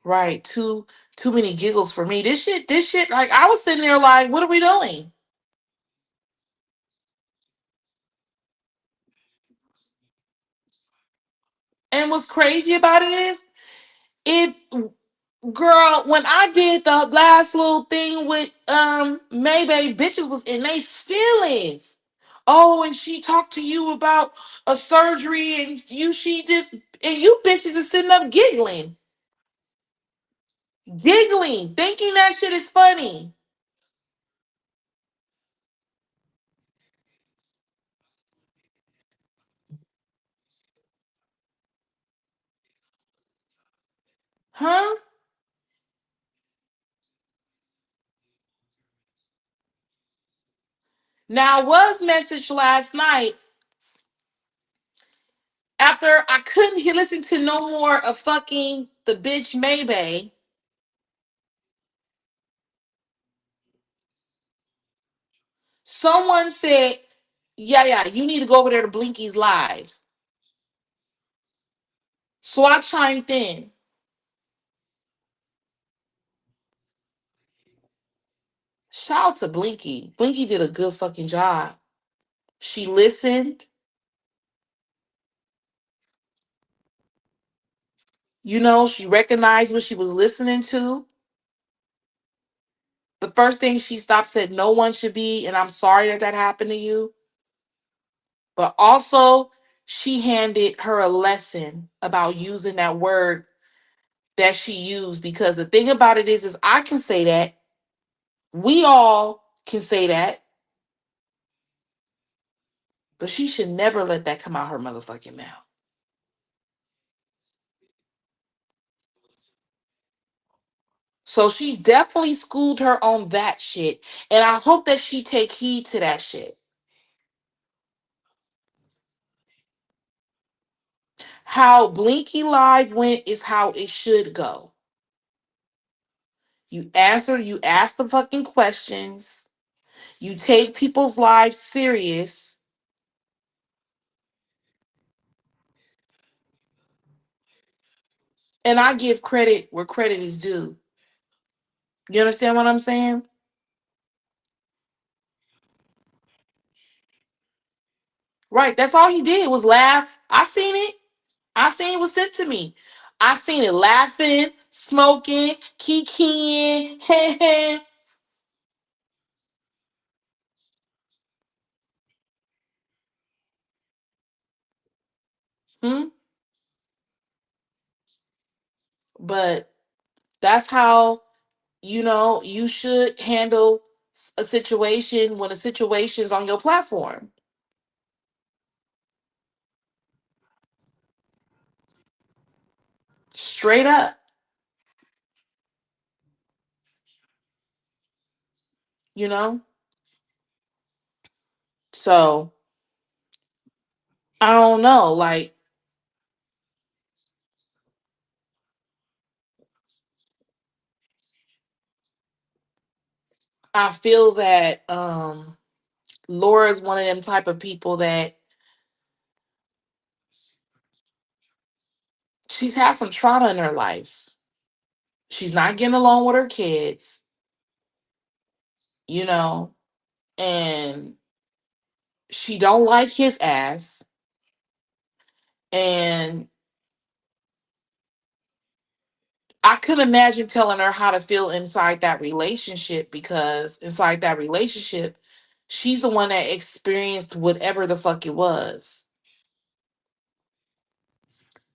Speaker 2: Right. Too many giggles for me. This shit, like I was sitting there like, what are we doing? And what's crazy about it is, if girl, when I did the last little thing with Maybay, bitches was in they feelings. Oh, and she talked to you about a surgery, and she just, and you bitches is sitting up giggling, thinking that shit is funny. Huh? Now I was messaged last night after I couldn't listen to no more of fucking the bitch Maybay. Someone said, yeah, you need to go over there to Blinky's live. So I chimed in. Shout out to Blinky. Blinky did a good fucking job. She listened, she recognized what she was listening to. The first thing she stopped said, no one should be, and I'm sorry that happened to you. But also, she handed her a lesson about using that word that she used, because the thing about it is I can say that. We all can say that, but she should never let that come out her motherfucking mouth. So she definitely schooled her on that shit. And I hope that she take heed to that shit. How Blinky Live went is how it should go. You ask the fucking questions, you take people's lives serious, and I give credit where credit is due. You understand what I'm saying? Right. That's all he did was laugh. I seen it. I seen it was sent to me. I seen it laughing, smoking, kikiing. Hmm? But that's how, you should handle a situation when a situation is on your platform. Straight up, you know? So I don't know. Like, I feel that Laura's one of them type of people that she's had some trauma in her life. She's not getting along with her kids, you know, and she don't like his ass. And I could imagine telling her how to feel inside that relationship, because inside that relationship, she's the one that experienced whatever the fuck it was.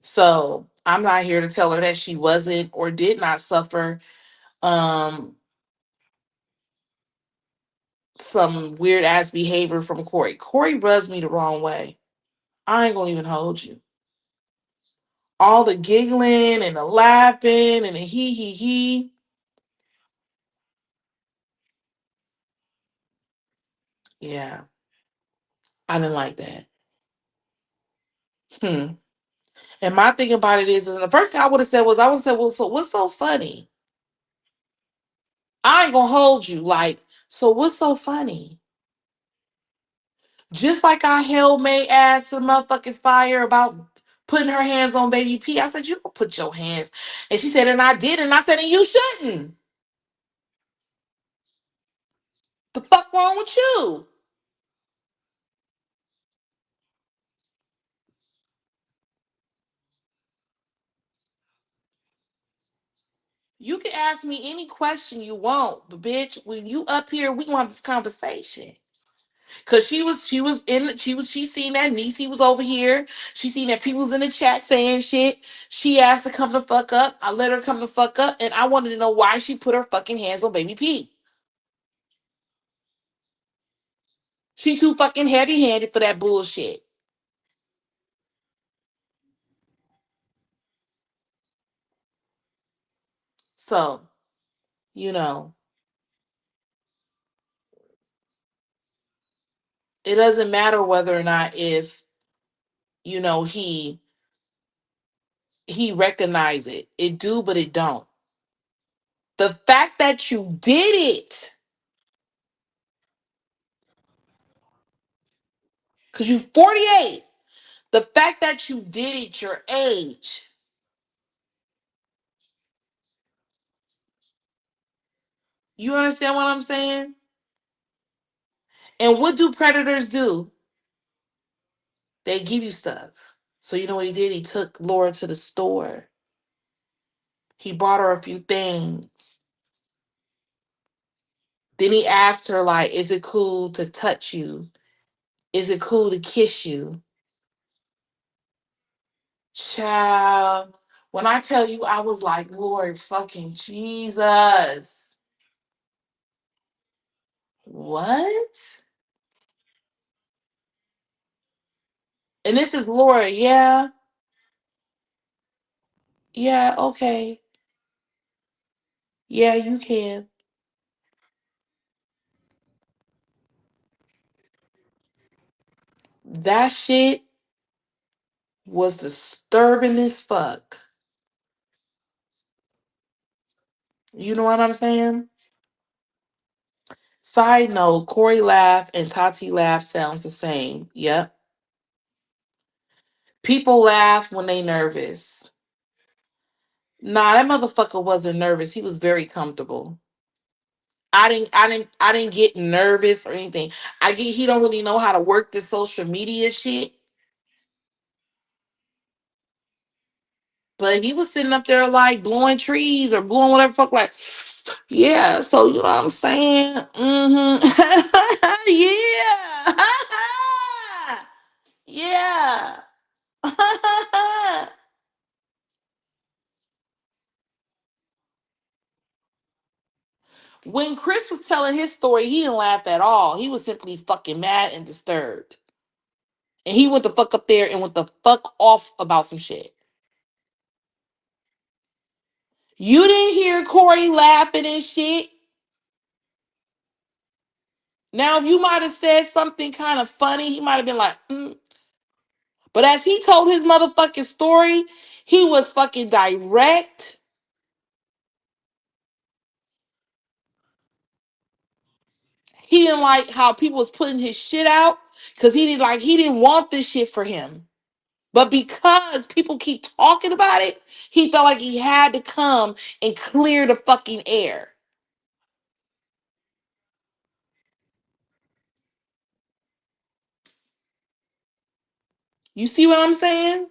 Speaker 2: So I'm not here to tell her that she wasn't or did not suffer um some weird ass behavior from Corey. Corey rubs me the wrong way. I ain't gonna even hold you. All the giggling and the laughing and the he. Yeah, I didn't like that. Hmm. And my thing about it is the first thing I would have said was, I would have said, well, so what's so funny? I ain't gonna hold you. Like, so what's so funny? Just like I held May ass to the motherfucking fire about putting her hands on baby P. I said, you don't put your hands. And she said, and I did. And I said, and you shouldn't. The fuck wrong with you? You can ask me any question you want, but bitch, when you up here, we want this conversation. Cause she seen that Niecy was over here. She seen that people was in the chat saying shit. She asked to come the fuck up. I let her come the fuck up, and I wanted to know why she put her fucking hands on baby P. She too fucking heavy handed for that bullshit. So, you know, it doesn't matter whether or not if he recognize it. It do, but it don't. The fact that you did it, because you 48. The fact that you did it your age. You understand what I'm saying? And what do predators do? They give you stuff. So you know what he did? He took Laura to the store. He bought her a few things. Then he asked her, like, is it cool to touch you? Is it cool to kiss you? Child, when I tell you, I was like, Lord fucking Jesus. What? And this is Laura. Yeah. Yeah. Okay. Yeah, you can. That shit was disturbing as fuck. You know what I'm saying? Side note, Corey laugh and Tati laugh sounds the same. Yep. People laugh when they nervous. Nah, that motherfucker wasn't nervous. He was very comfortable. I didn't get nervous or anything. I get he don't really know how to work this social media shit. But he was sitting up there like blowing trees or blowing whatever fuck like yeah, so you know what I'm saying? Yeah. Yeah. When Chris was telling his story, he didn't laugh at all. He was simply fucking mad and disturbed. And he went the fuck up there and went the fuck off about some shit. You didn't hear Corey laughing and shit. Now, if you might have said something kind of funny, he might have been like, But as he told his motherfucking story, he was fucking direct. He didn't like how people was putting his shit out because he didn't want this shit for him. But because people keep talking about it, he felt like he had to come and clear the fucking air. You see what I'm saying?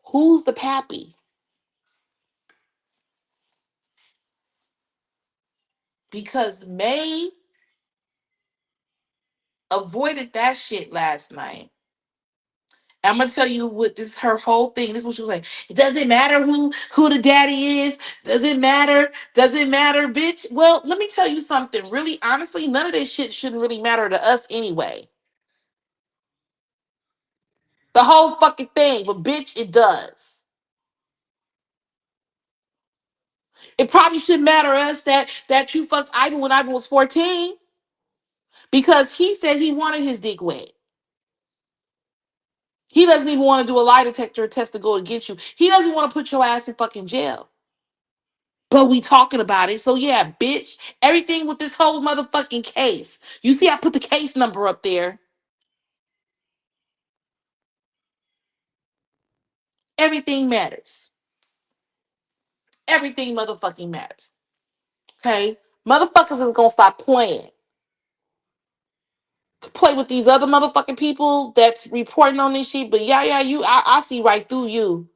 Speaker 2: Who's the pappy? Because May avoided that shit last night. I'm gonna tell you what this her whole thing. This is what she was like. It doesn't matter who the daddy is. Doesn't matter. Doesn't matter, bitch. Well, let me tell you something. Really, honestly, none of this shit shouldn't really matter to us anyway. The whole fucking thing, but bitch, it does. It probably should matter to us that you fucked Ivan when Ivan was 14 because he said he wanted his dick wet. He doesn't even want to do a lie detector test to go and get you. He doesn't want to put your ass in fucking jail. But we talking about it. So yeah, bitch, everything with this whole motherfucking case. You see, I put the case number up there. Everything matters. Everything motherfucking matters. Okay? Motherfuckers is gonna stop playing. To play with these other motherfucking people that's reporting on this shit. But yeah, I see right through you.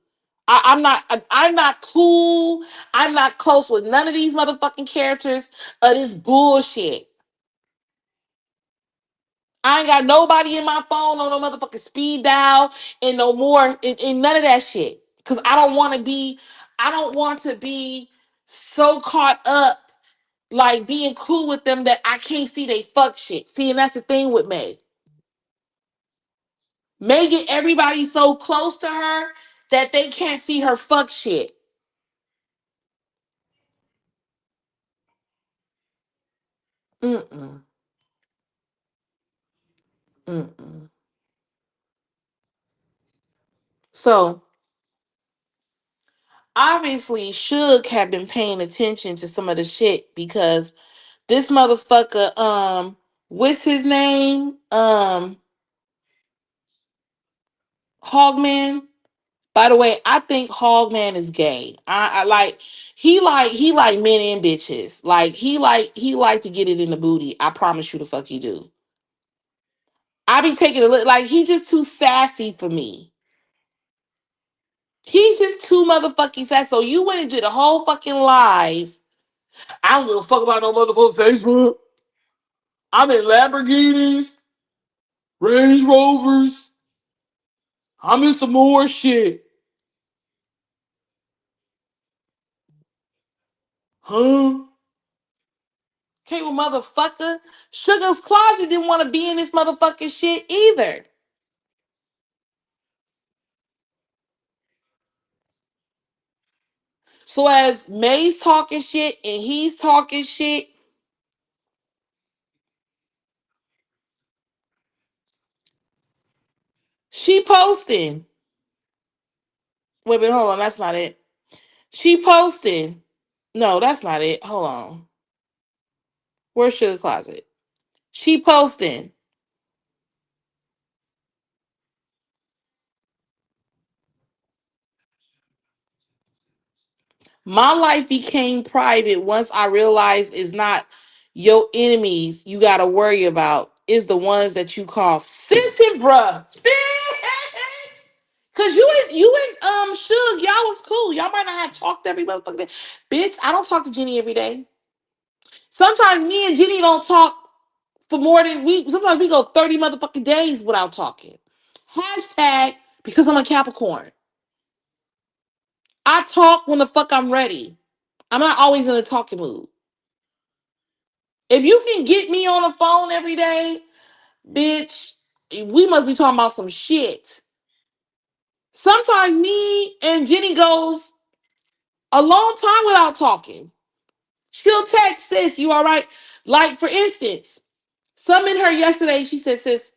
Speaker 2: I'm not cool. I'm not close with none of these motherfucking characters of this bullshit. I ain't got nobody in my phone on no motherfucking speed dial and no more and none of that shit. Cause I don't want to be so caught up like being cool with them that I can't see they fuck shit. See, and that's the thing with May. May get everybody so close to her that they can't see her fuck shit. Mm-mm. Mm-mm. So obviously Suge have been paying attention to some of the shit because this motherfucker, what's his name? Hogman. By the way, I think Hogman is gay. I he like men and bitches. Like he like to get it in the booty. I promise you the fuck he do. I be taking a look like he just too sassy for me. He's just too motherfucking sassy. So you went and did a whole fucking live. I don't give a fuck about no motherfucking Facebook. I'm in Lamborghinis, Range Rovers. I'm in some more shit. Huh? Okay, well, motherfucker. Sugar's Closet didn't want to be in this motherfucking shit either. So as May's talking shit and he's talking shit, she posting. Wait a minute, hold on. That's not it. She posting. No, that's not it. Hold on. Where's Sugar Closet? She posting. My life became private once I realized it's not your enemies you gotta worry about. It's the ones that you call sissy bruh. Bitch. Cause you and Suge, y'all was cool. Y'all might not have talked every motherfucking day. Bitch, I don't talk to Jenny every day. Sometimes me and Jenny don't talk for more than sometimes we go 30 motherfucking days without talking. Hashtag because I'm a Capricorn. I talk when the fuck I'm ready. I'm not always in a talking mood. If you can get me on the phone every day, bitch, we must be talking about some shit. Sometimes me and Jenny goes a long time without talking. She'll text, sis, you all right? Like, for instance, some in her yesterday, she said, sis,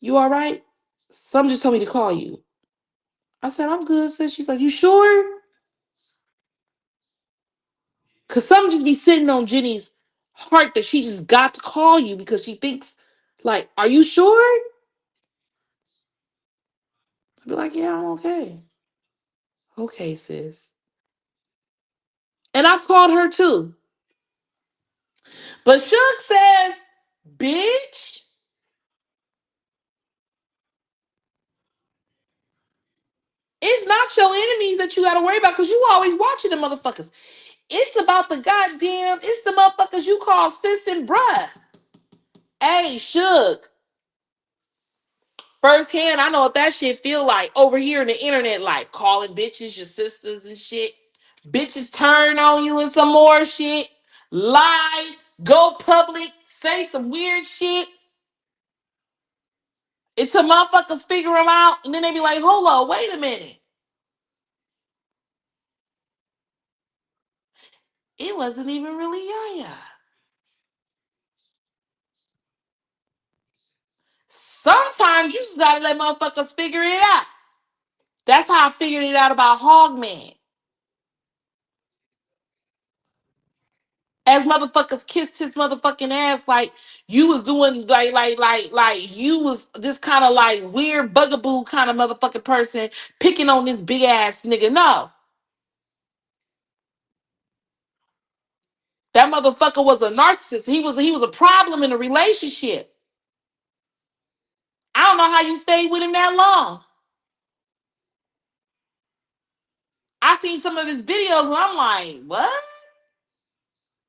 Speaker 2: you all right? Some just told me to call you. I said, I'm good, sis. She's like, you sure? Because some just be sitting on Jenny's heart that she just got to call you because she thinks, like, are you sure? I'd be like, yeah, I'm okay. Okay, sis. And I've called her too. But Suge says, bitch, it's not your enemies that you gotta worry about because you always watching the motherfuckers. It's about it's the motherfuckers you call sis and bruh. Hey, Suge, firsthand, I know what that shit feel like over here in the internet life. Calling bitches your sisters and shit. Bitches turn on you and some more shit. Lie, go public, say some weird shit. Until motherfuckers figure them out. And then they be like, hold on, wait a minute. It wasn't even really Yaya. Sometimes you just gotta let motherfuckers figure it out. That's how I figured it out about Hogman. As motherfuckers kissed his motherfucking ass like you was doing like you was this kind of like weird bugaboo kind of motherfucking person picking on this big ass nigga. No. That motherfucker was a narcissist. He was a problem in a relationship. I don't know how you stayed with him that long. I seen some of his videos and I'm like, what?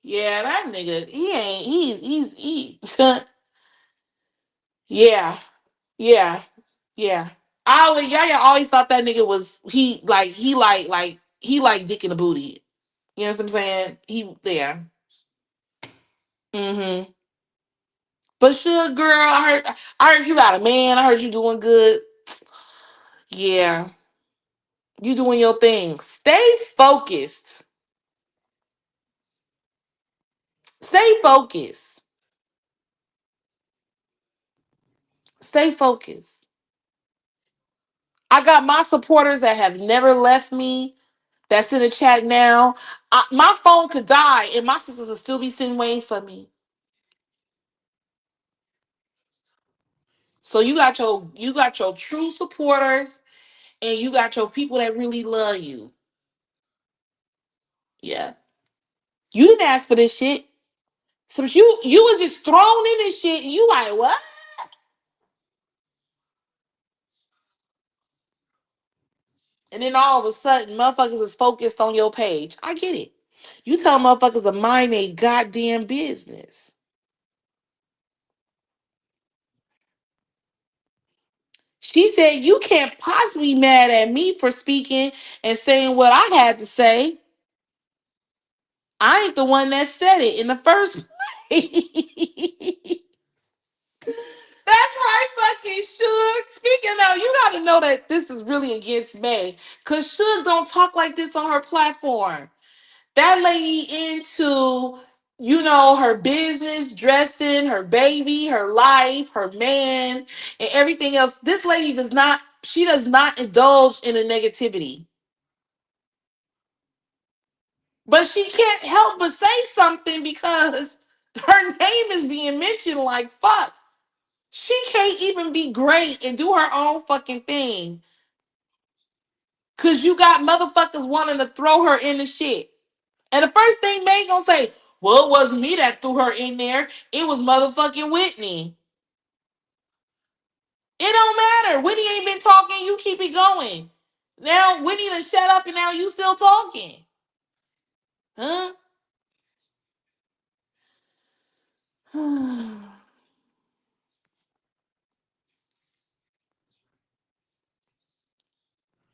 Speaker 2: Yeah, that nigga, he ain't, he. Yeah, yeah, yeah. Yaya always thought that nigga was, he like dick in the booty. You know what I'm saying? He, yeah. Mm-hmm. But sure, girl, I heard you got a man. I heard you doing good. Yeah, you doing your thing. Stay focused. Stay focused. Stay focused. I got my supporters that have never left me. That's in the chat now. My phone could die, and my sisters will still be sitting waiting for me. So you got your true supporters, and you got your people that really love you. Yeah, you didn't ask for this shit. So you was just thrown in this shit, and you like what? And then all of a sudden, motherfuckers is focused on your page. I get it. You tell motherfuckers to mind their goddamn business. She said, you can't possibly be mad at me for speaking and saying what I had to say. I ain't the one that said it in the first place. That's right, fucking Suge. Speaking of, you gotta know that this is really against May. Cause Suge don't talk like this on her platform. That lady into, her business, dressing, her baby, her life, her man, and everything else. This lady does not indulge in the negativity. But she can't help but say something because her name is being mentioned like fuck. She can't even be great and do her own fucking thing. Cause you got motherfuckers wanting to throw her in the shit. And the first thing May gonna say, well, it wasn't me that threw her in there. It was motherfucking Whitney. It don't matter. Whitney ain't been talking. You keep it going. Now Whitney done shut up and now you still talking. Huh?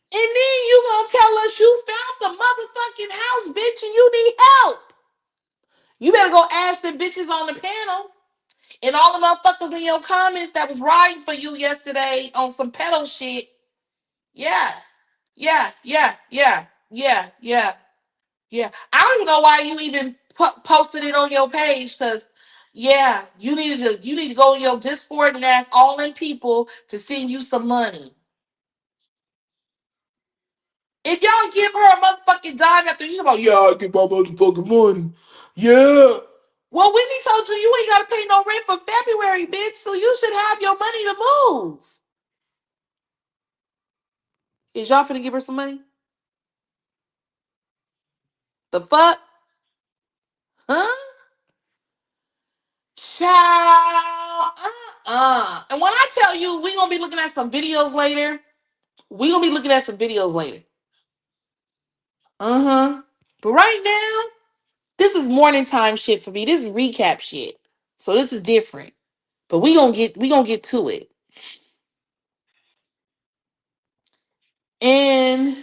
Speaker 2: And then you gonna tell us you found the motherfucking house, bitch, and you need help. You better go ask the bitches on the panel and all the motherfuckers in your comments that was riding for you yesterday on some pedo shit. Yeah, yeah, yeah, yeah, yeah, yeah, yeah. I don't even know why you even posted it on your page because, yeah, you need to go in your Discord and ask all them people to send you some money. If y'all give her a motherfucking dime after she's about, yeah, I get my motherfucking money. Yeah. Well, Whitney told you ain't got to pay no rent for February, bitch, so you should have your money to move. Is y'all finna give her some money? The fuck? Huh? Child. And when I tell you we gonna be looking at some videos later, we gonna be looking at some videos later. Uh-huh. But right now, this is morning time shit for me. This is recap shit. So this is different. But we gonna get to it. And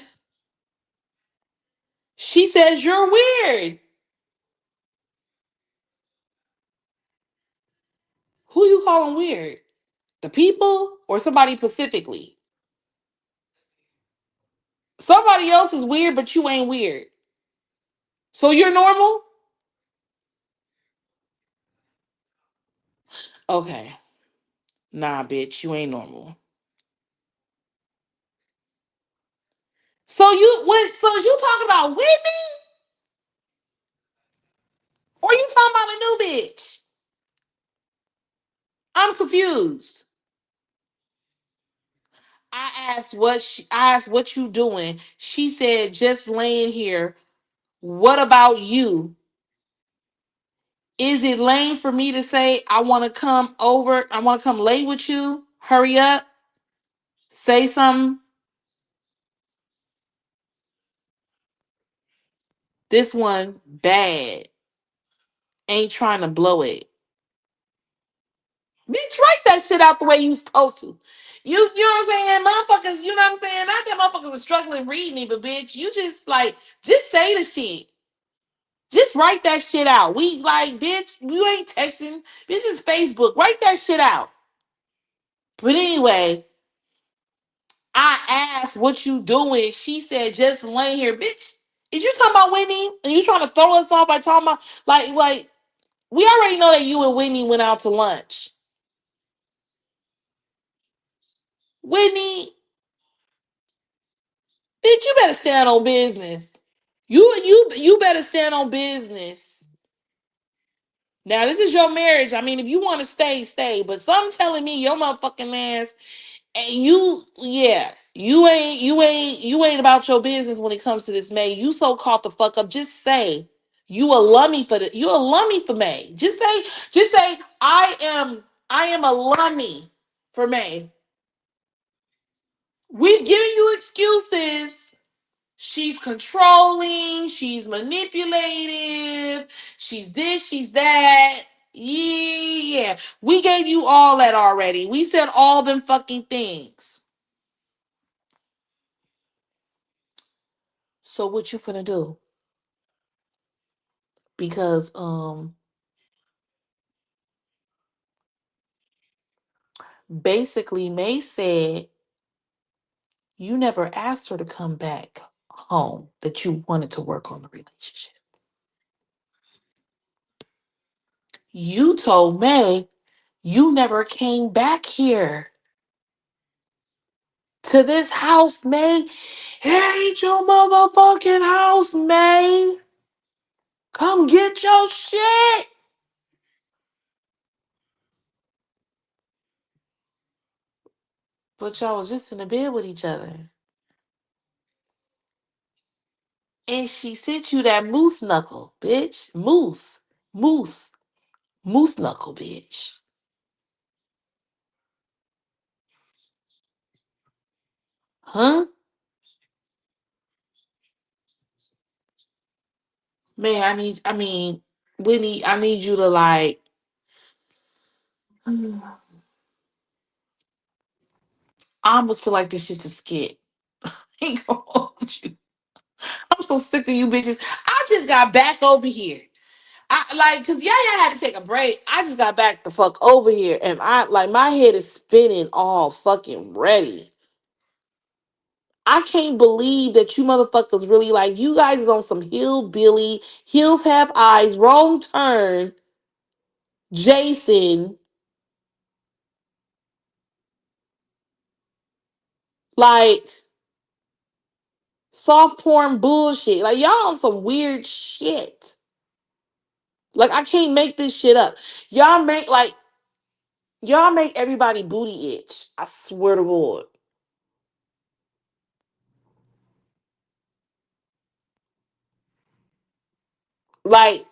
Speaker 2: she says you're weird. Who you calling weird? The people or somebody specifically? Somebody else is weird, but you ain't weird. So you're normal? Okay. Nah, bitch, you ain't normal. So you what? So you talking about Whitney, or you talking about a new bitch? I'm confused. I asked what you doing. She said just laying here. What about you? Is it lame for me to say I want to come over? I want to come lay with you. Hurry up. Say something. This one bad. Ain't trying to blow it. Bitch, write that shit out the way you supposed to. You know what I'm saying? Motherfuckers, you know what I'm saying? Not that motherfuckers are struggling reading it, but bitch, you just like, just say the shit. Just write that shit out. We like, bitch, you ain't texting. This is Facebook. Write that shit out. But anyway, I asked what you doing. She said just laying here. Bitch, is you talking about Whitney? And you trying to throw us off by talking about like we already know that you and Whitney went out to lunch. Whitney, bitch, you better stand on business. You better stand on business. Now this is your marriage. I mean, if you want to stay, stay. But some telling me your motherfucking ass and yeah, you ain't about your business when it comes to this May. You so caught the fuck up. Just say you a lummy for May. Just say I am a lummy for May. We've given you excuses. She's controlling, she's manipulative, she's this, she's that. Yeah. We gave you all that already. We said all them fucking things. So what you finna do? Because basically May said you never asked her to come back home, that you wanted to work on the relationship. You told May you never came back here to this house, May. It ain't your motherfucking house, May. Come get your shit. But y'all was just in the bed with each other. And she sent you that moose knuckle, bitch. Moose. Moose knuckle, bitch. Huh? Man, Whitney, I need you to like, I almost feel like this shit's a skit. Ain't gonna hold you. I'm so sick of you bitches. I just got back over here. I like cause Yaya had to take a break. I just got back the fuck over here and I like my head is spinning all fucking ready. I can't believe that you motherfuckers really like you guys is on some hillbilly, hills have eyes, wrong turn, Jason, like soft porn bullshit. Like y'all on some weird shit. Like I can't make this shit up. Y'all make like y'all make everybody booty itch. I swear to God. Like,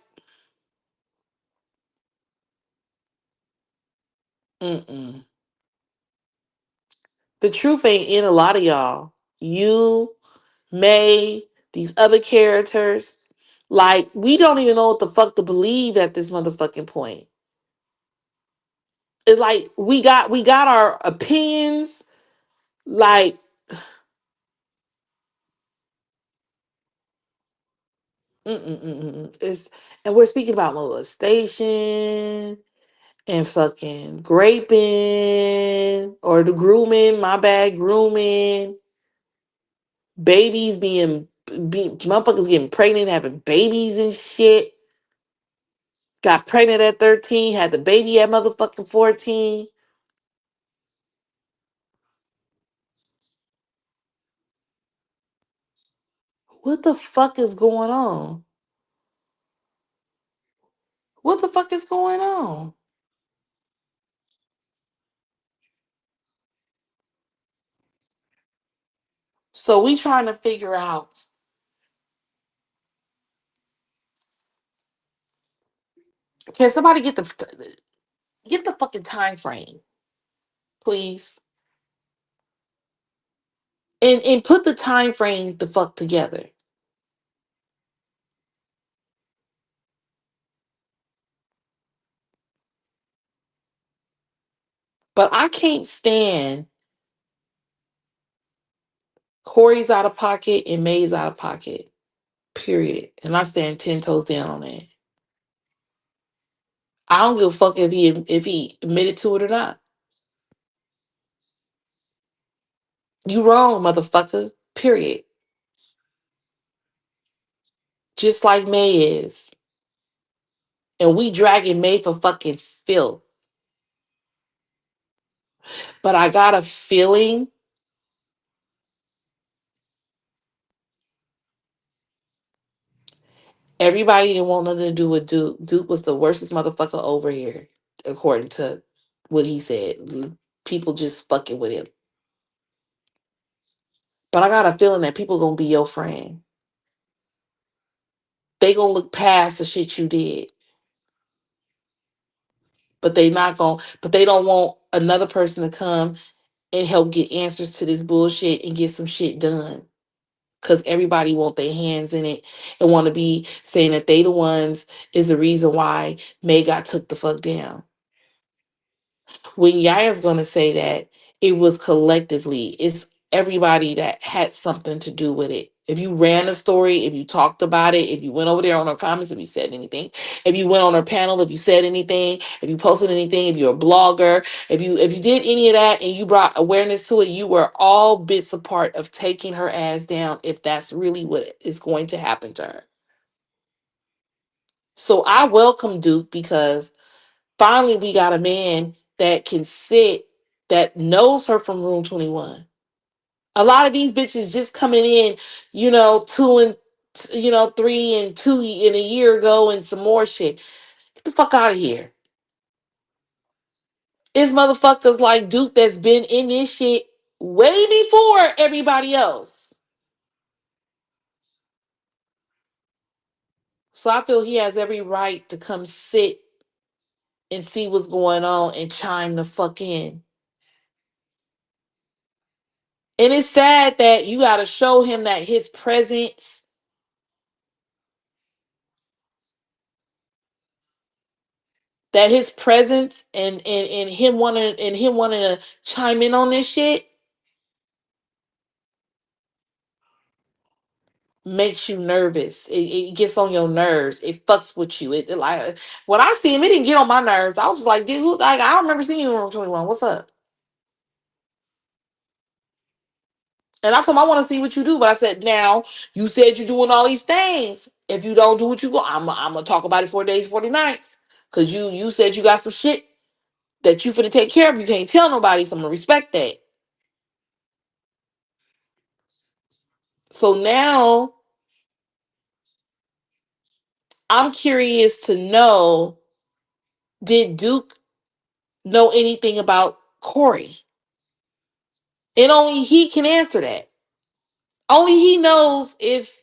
Speaker 2: mm-mm. The truth ain't in a lot of y'all. You, May, these other characters. Like, we don't even know what the fuck to believe at this motherfucking point. It's like we got our opinions. Like, It's and we're speaking about molestation and fucking raping or the grooming. My bad, grooming. Babies being motherfuckers getting pregnant, having babies and shit. Got pregnant at 13, had the baby at motherfucking 14. What the fuck is going on? What the fuck is going on? So we trying to figure out, can somebody get the fucking time frame, please? And put the time frame the fuck together. But I can't stand Corey's out of pocket and May's out of pocket. Period. And I stand 10 toes down on that. I don't give a fuck if he admitted to it or not. You wrong, motherfucker. Period. Just like May is. And we dragging May for fucking filth. But I got a feeling everybody didn't want nothing to do with Duke. Duke was the worstest motherfucker over here, according to what he said. People just fucking with him. But I got a feeling that people gonna be your friend. They gonna look past the shit you did. But they not gonna but they don't want another person to come and help get answers to this bullshit and get some shit done. Cause everybody want their hands in it and want to be saying that they the ones is the reason why May got took the fuck down. When Yaya's gonna say that it was collectively, it's everybody that had something to do with it. If you ran a story, if you talked about it, if you went over there on her comments, if you said anything, if you went on her panel, if you said anything, if you posted anything, if you're a blogger, if you did any of that and you brought awareness to it, you were all bits a part of taking her ass down if that's really what is going to happen to her. So I welcome Duke because finally we got a man that can sit, that knows her from room 21. A lot of these bitches just coming in, two and 3 and 2 in a year ago and some more shit. Get the fuck out of here. It's motherfuckers like Duke that's been in this shit way before everybody else. So I feel he has every right to come sit and see what's going on and chime the fuck in. And it's sad that you got to show him that his presence, and him wanting to chime in on this shit makes you nervous. It gets on your nerves. It fucks with you. It like when I see him, it didn't get on my nerves. I was just like, dude, like I don't remember seeing you on 21. What's up? And I told him I want to see what you do, but I said, now you said you're doing all these things. If you don't do what you go, I'm gonna talk about it 4 days, 40 nights. Cause you said you got some shit that you finna take care of. You can't tell nobody, so I'm gonna respect that. So now I'm curious to know, did Duke know anything about Corey? And only he can answer that. Only he knows if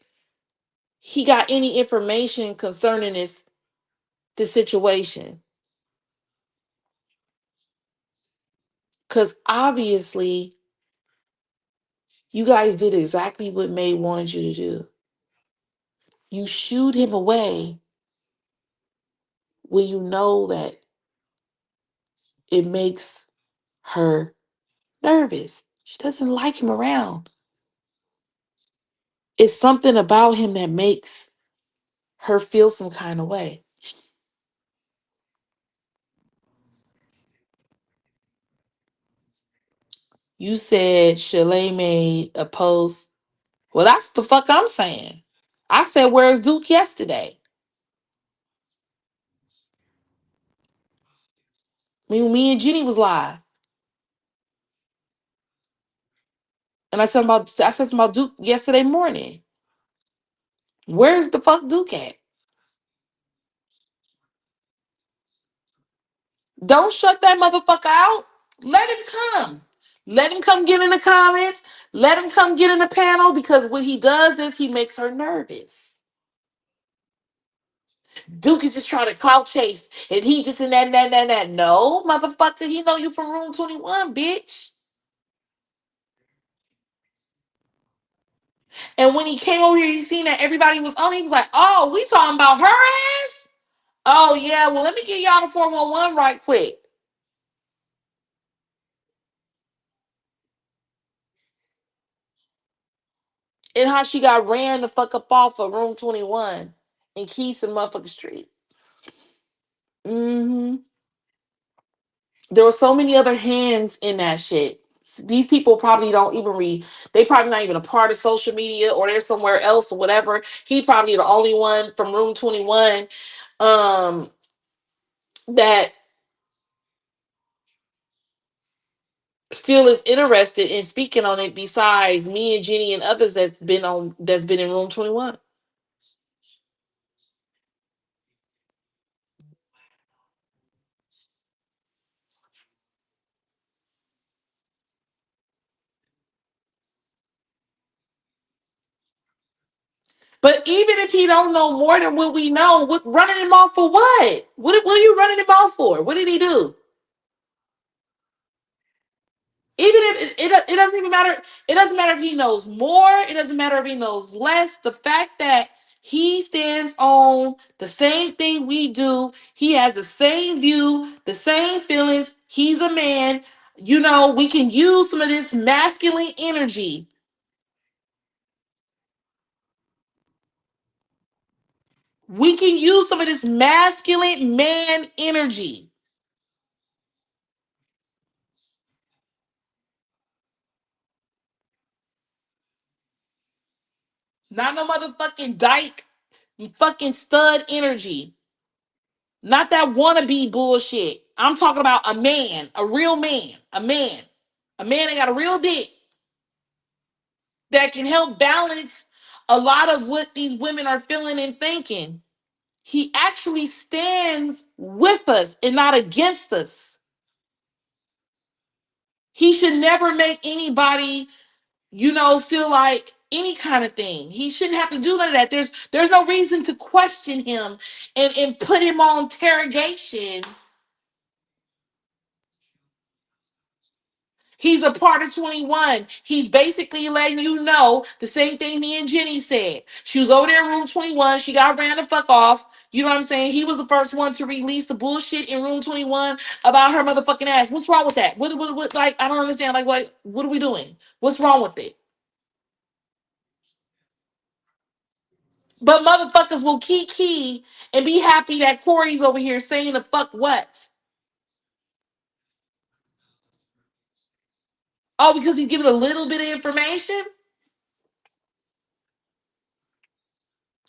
Speaker 2: he got any information concerning this situation. Because obviously, you guys did exactly what May wanted you to do. You shooed him away when you know that it makes her nervous. She doesn't like him around. It's something about him that makes her feel some kind of way. You said Shalay made a post. Well, that's the fuck I'm saying. I said, where's Duke yesterday? Me and Jenny was live. And I said something about Duke yesterday morning. Where's the fuck Duke at? Don't shut that motherfucker out. Let him come. Let him come get in the comments. Let him come get in the panel because what he does is he makes her nervous. Duke is just trying to clout chase and he just in that. No, motherfucker, he know you from room 21, bitch. And when he came over here, he seen that everybody was on. He was like, oh, we talking about her ass? Oh, yeah, well, let me get y'all the 411 right quick. And how she got ran the fuck up off of room 21 in Keys and motherfucking Street. Mm-hmm. There were so many other hands in that shit. These people probably don't even read. They probably not even a part of social media or they're somewhere else or whatever. He probably the only one from room 21 um, that still is interested in speaking on it besides me and Jenny and others that's been in room 21. But even if he don't know more than what we know, what running him off for what? What are you running him off for? What did he do? Even if it doesn't even matter. It doesn't matter if he knows more. It doesn't matter if he knows less. The fact that he stands on the same thing we do, he has the same view, the same feelings. He's a man. You know, we can use some of this masculine energy. We can use some of this masculine man energy. Not no motherfucking dyke, fucking stud energy. Not that wannabe bullshit. I'm talking about a man, a real man, a man that got a real dick that can help balance a lot of what these women are feeling and thinking. He actually stands with us and not against us. He should never make anybody, feel like any kind of thing. He shouldn't have to do none of that. There's no reason to question him and put him on interrogation. He's a part of 21. He's basically letting you know the same thing me and Jenny said. She was over there in room 21. She got ran the fuck off. You know what I'm saying? He was the first one to release the bullshit in room 21 about her motherfucking ass. What's wrong with that? What like, I don't understand. Like, what are we doing? What's wrong with it? But motherfuckers will key and be happy that Corey's over here saying the fuck what? Oh, because he's giving a little bit of information?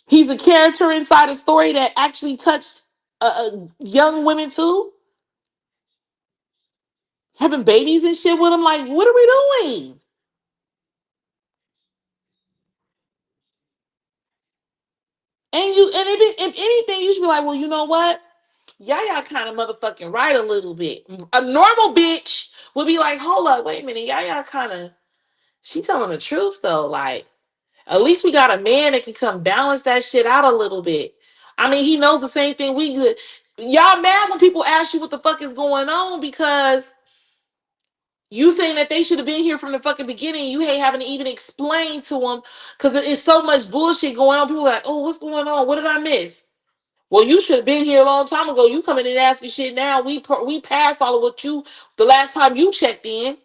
Speaker 2: He's a character inside a story that actually touched young women too, having babies and shit with him. Like, what are we doing? If anything, you should be like, well, you know what? Y'all kind of motherfucking right a little bit. A normal bitch would be like, hold up, wait a minute, y'all kind of. She telling the truth though. Like, at least we got a man that can come balance that shit out a little bit. I mean, he knows the same thing we could. Y'all mad when people ask you what the fuck is going on because you saying that they should have been here from the fucking beginning. You ain't having to even explain to them because it's so much bullshit going on. People are like, oh, what's going on? What did I miss? Well, you should have been here a long time ago. You coming in and asking shit now. We passed all of what you the last time you checked in.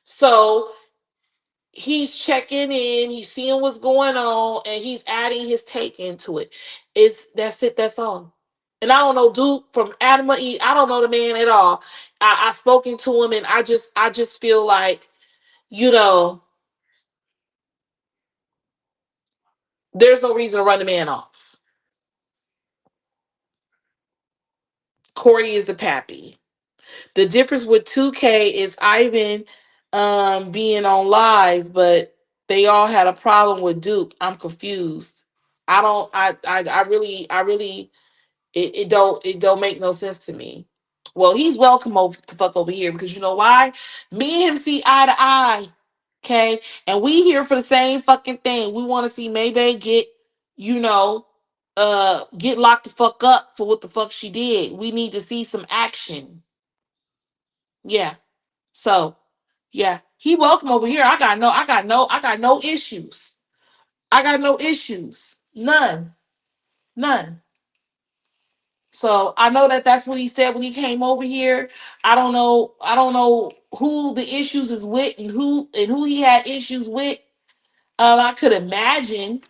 Speaker 2: So he's checking in, he's seeing what's going on, and he's adding his take into it. It's that's it, that's all. And I don't know Duke from Adam or Eve. I don't know the man at all. I spoken to him, and I just feel like, you know, there's no reason to run the man off. Corey is the pappy. The difference with 2K is Ivan being on live, but they all had a problem with Duke. I'm confused. I don't I really it don't make no sense to me. Well, he's welcome over the fuck over here because you know why? Me and him see eye to eye. Okay. And we here for the same fucking thing. We want to see Maybay get, you know, get locked the fuck up for what the fuck she did. We need to see some action. Yeah. So yeah, he welcome over here. I got no issues. I got no issues. None. None. So I know that that's what he said when he came over here. I don't know. I don't know who the issues is with and who he had issues with. I could imagine,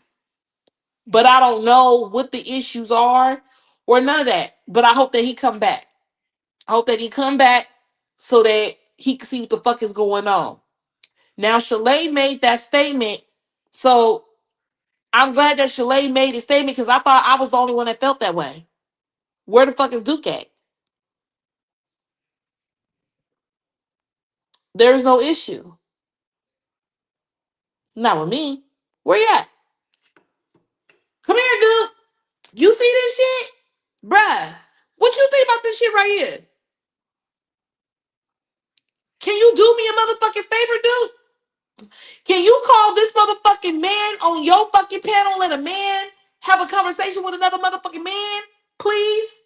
Speaker 2: but I don't know what the issues are or none of that. But I hope that he come back. I hope that he come back so that he can see what the fuck is going on. Now, Shalay made that statement. So I'm glad that Shalay made a statement because I thought I was the only one that felt that way. Where the fuck is Duke at? There is no issue. Not with me. Where you at? Come here, Duke. You see this shit? Bruh, what you think about this shit right here? Can you do me a motherfucking favor, Duke? Can you call this motherfucking man on your fucking panel and a man have a conversation with another motherfucking man? Please?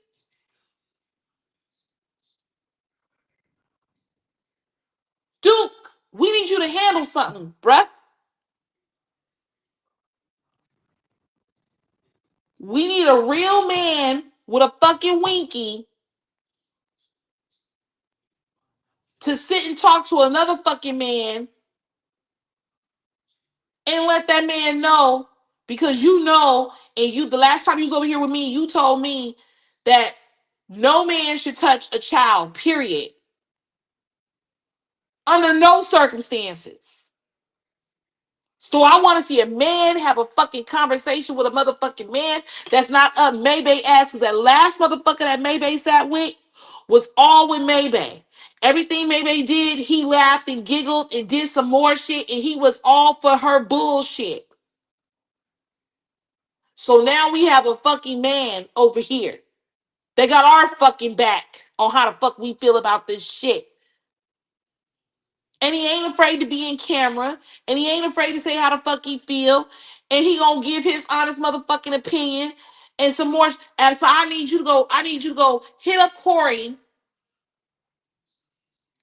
Speaker 2: Duke, we need you to handle something, bruh. We need a real man with a fucking winky to sit and talk to another fucking man and let that man know because you know, and you the last time you was over here with me, you told me that no man should touch a child, period. Under no circumstances. So I want to see a man have a fucking conversation with a motherfucking man that's not up Maybay ass because that last motherfucker that Maybay sat with was all with Maybay. Everything Maybay did, he laughed and giggled and did some more shit and he was all for her bullshit. So now we have a fucking man over here. They got our fucking back on how the fuck we feel about this shit. And he ain't afraid to be in camera. And he ain't afraid to say how the fuck he feel. And he gonna give his honest motherfucking opinion. And some more. And so I need you to go hit up Corey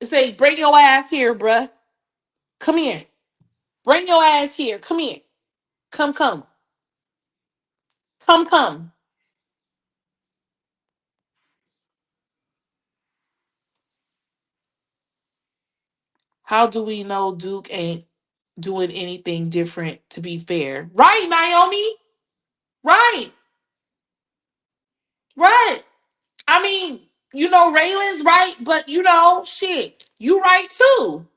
Speaker 2: and say, bring your ass here, bruh. Come here. Bring your ass here. Come here. Come, come. Come, come. How do we know Duke ain't doing anything different to be fair? Right, Naomi? Right. Right. I mean, Raylan's right, but shit, you right too.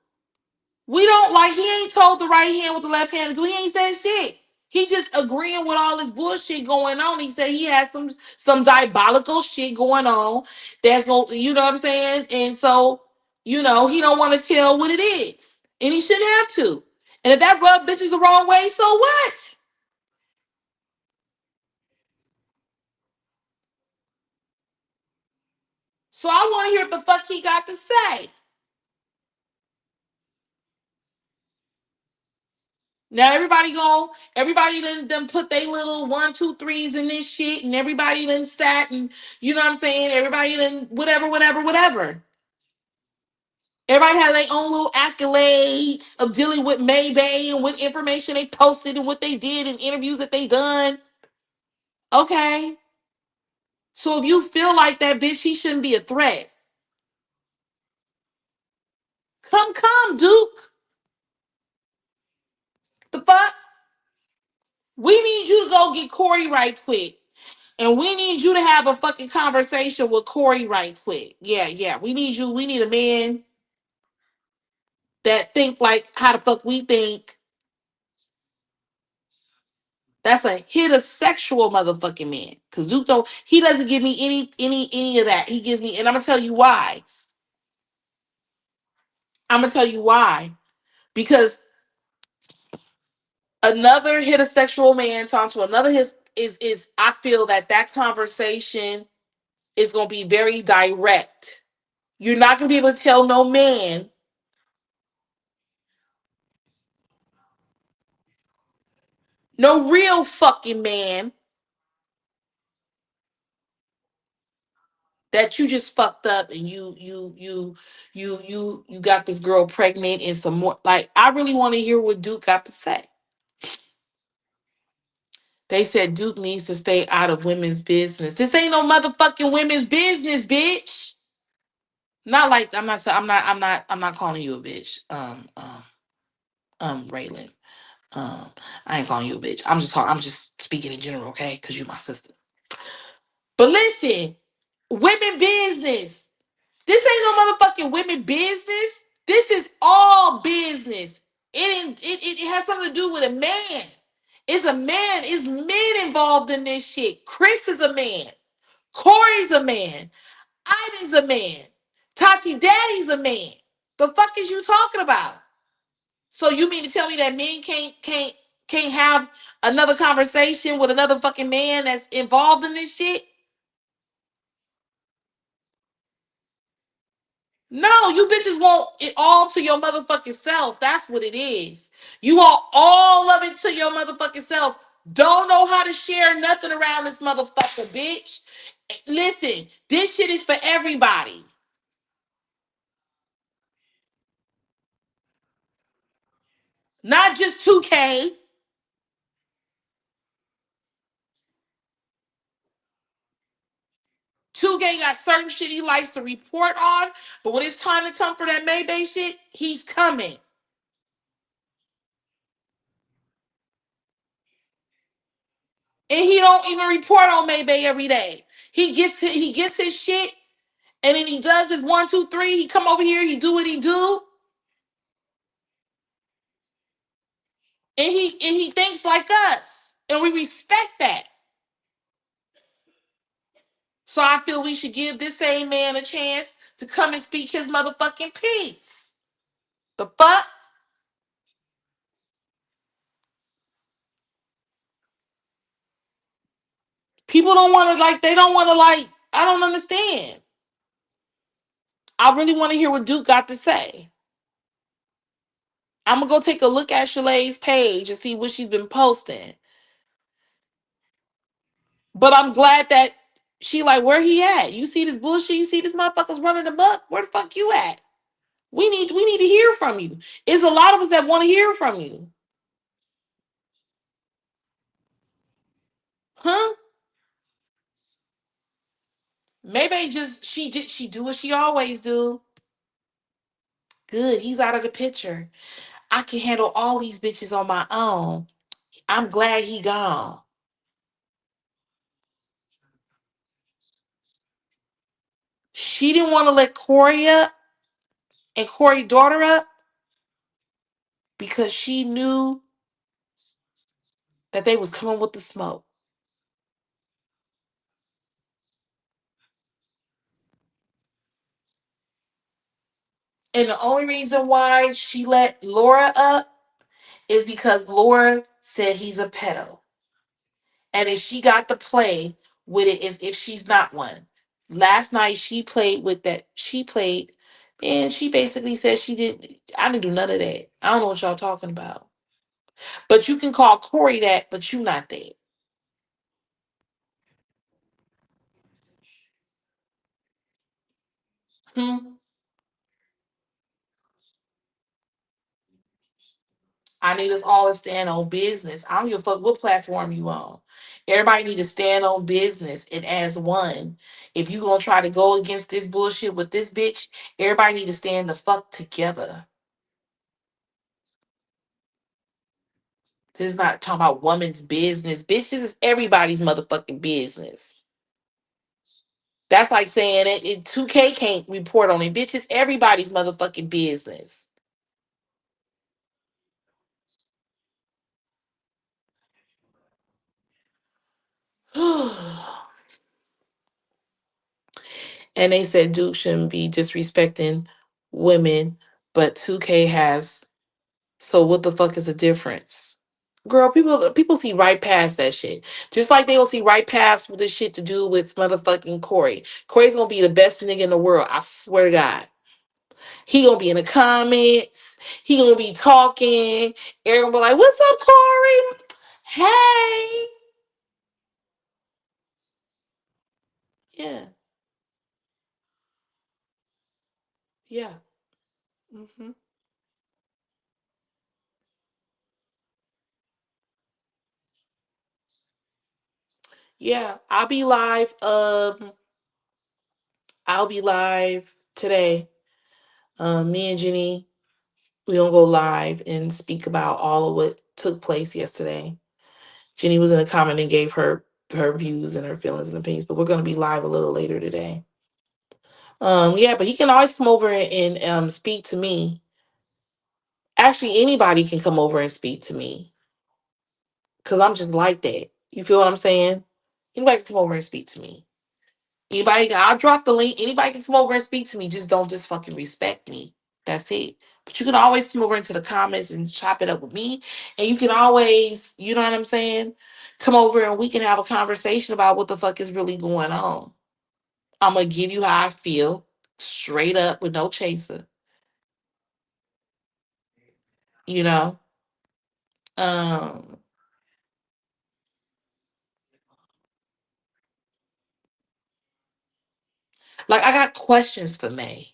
Speaker 2: We don't like he ain't told the right hand what the left hand to do. He ain't said shit. He just agreeing with all this bullshit going on. He said he has some diabolical shit going on that's going you know what I'm saying? And so, he don't want to tell what it is. And he shouldn't have to. And if that rub bitches the wrong way, so what? So I want to hear what the fuck he got to say. Now everybody done put their little one, two, threes in this shit, and everybody done sat and you know what I'm saying? Everybody done whatever, whatever, whatever. Everybody had their own little accolades of dealing with Maybay and what information they posted and what they did and interviews that they done. Okay. So if you feel like that bitch, he shouldn't be a threat. Come, Duke. We need you to go get Corey right quick. And we need you to have a fucking conversation with Corey right quick. Yeah, yeah. We need you. We need a man that think like how the fuck we think. That's a heterosexual motherfucking man. Cause Duke don't, he doesn't give me any of that. He gives me, and I'm gonna tell you why. I'm gonna tell you why. Because another heterosexual man talking to another his is I feel that that conversation is gonna be very direct. You're not gonna be able to tell no man, no real fucking man, that you just fucked up and you got this girl pregnant and some more. Like, I really want to hear what Duke got to say. They said Duke needs to stay out of women's business. This ain't no motherfucking women's business, bitch. Not like I'm not calling you a bitch. Raylan. I ain't calling you a bitch. I'm just speaking in general, okay? Because you my sister. But listen, women business. This ain't no motherfucking women business. This is all business. It has something to do with a man. It's a man. It's men involved in this shit. Chris is a man. Corey's a man. Ivan's a man. Tati Daddy's a man. The fuck is you talking about? So you mean to tell me that men can't have another conversation with another fucking man that's involved in this shit? No, you bitches want it all to your motherfucking self. That's what it is. You want all of it to your motherfucking self. Don't know how to share nothing around this motherfucker, bitch. Listen, this shit is for everybody. Not just 2K. 2K got certain shit he likes to report on, but when it's time to come for that Maybay shit, he's coming. And he don't even report on Maybay every day. He gets his shit, and then he does his 1, 2, 3. He come over here, he do what he do, and he thinks like us, and we respect that. So I feel we should give this same man a chance to come and speak his motherfucking piece. The fuck? People don't want to like. They don't want to like. I don't understand. I really want to hear what Duke got to say. I'm gonna go take a look at Shalay's page and see what she's been posting. But I'm glad that she like, where he at? You see this bullshit? You see this motherfuckers running amok? Where the fuck you at? We need to hear from you. There's a lot of us that want to hear from you. Huh? Maybe just she do what she always do. Good. He's out of the picture. I can handle all these bitches on my own. I'm glad he gone. She didn't want to let Corey up and Corey's daughter up because she knew that they was coming with the smoke. And the only reason why she let Laura up is because Laura said he's a pedo. And if she got to play with it as if she's not one. Last night she played with that. She played, and she basically said she didn't. I didn't do none of that. I don't know what y'all talking about. But you can call Corey that, but you not that. Hmm? I need us all to stand on business. I don't give a fuck what platform you on. Everybody need to stand on business and as one. If you gonna try to go against this bullshit with this bitch, everybody need to stand the fuck together. This is not talking about woman's business. Bitch, this is everybody's motherfucking business. That's like saying it 2K can't report on it. Bitch, it's everybody's motherfucking business. And they said Duke shouldn't be disrespecting women, but 2K has. So what the fuck is the difference? Girl, people see right past that shit. Just like they will see right past this shit to do with motherfucking Corey. Corey's gonna be the best nigga in the world. I swear to God. He gonna be in the comments. He gonna be talking. Everyone be like, "What's up, Corey? Hey, yeah, yeah, hmm yeah." I'll be live today. Me and Jenny, we gonna go live and speak about all of what took place yesterday. Jenny was in a comment and gave her views and her feelings and opinions, but we're gonna be live a little later today. Yeah, but he can always come over and speak to me. Actually, anybody can come over and speak to me because I'm just like that. You feel what I'm saying? Anybody can come over and speak to me. I'll drop the link. Anybody can come over and speak to me. Just don't just fucking respect me. That's it. But you can always come over into the comments and chop it up with me. And you can always, you know what I'm saying? Come over and we can have a conversation about what the fuck is really going on. I'm gonna give you how I feel, straight up with no chaser. You know? Um, like I got questions for May.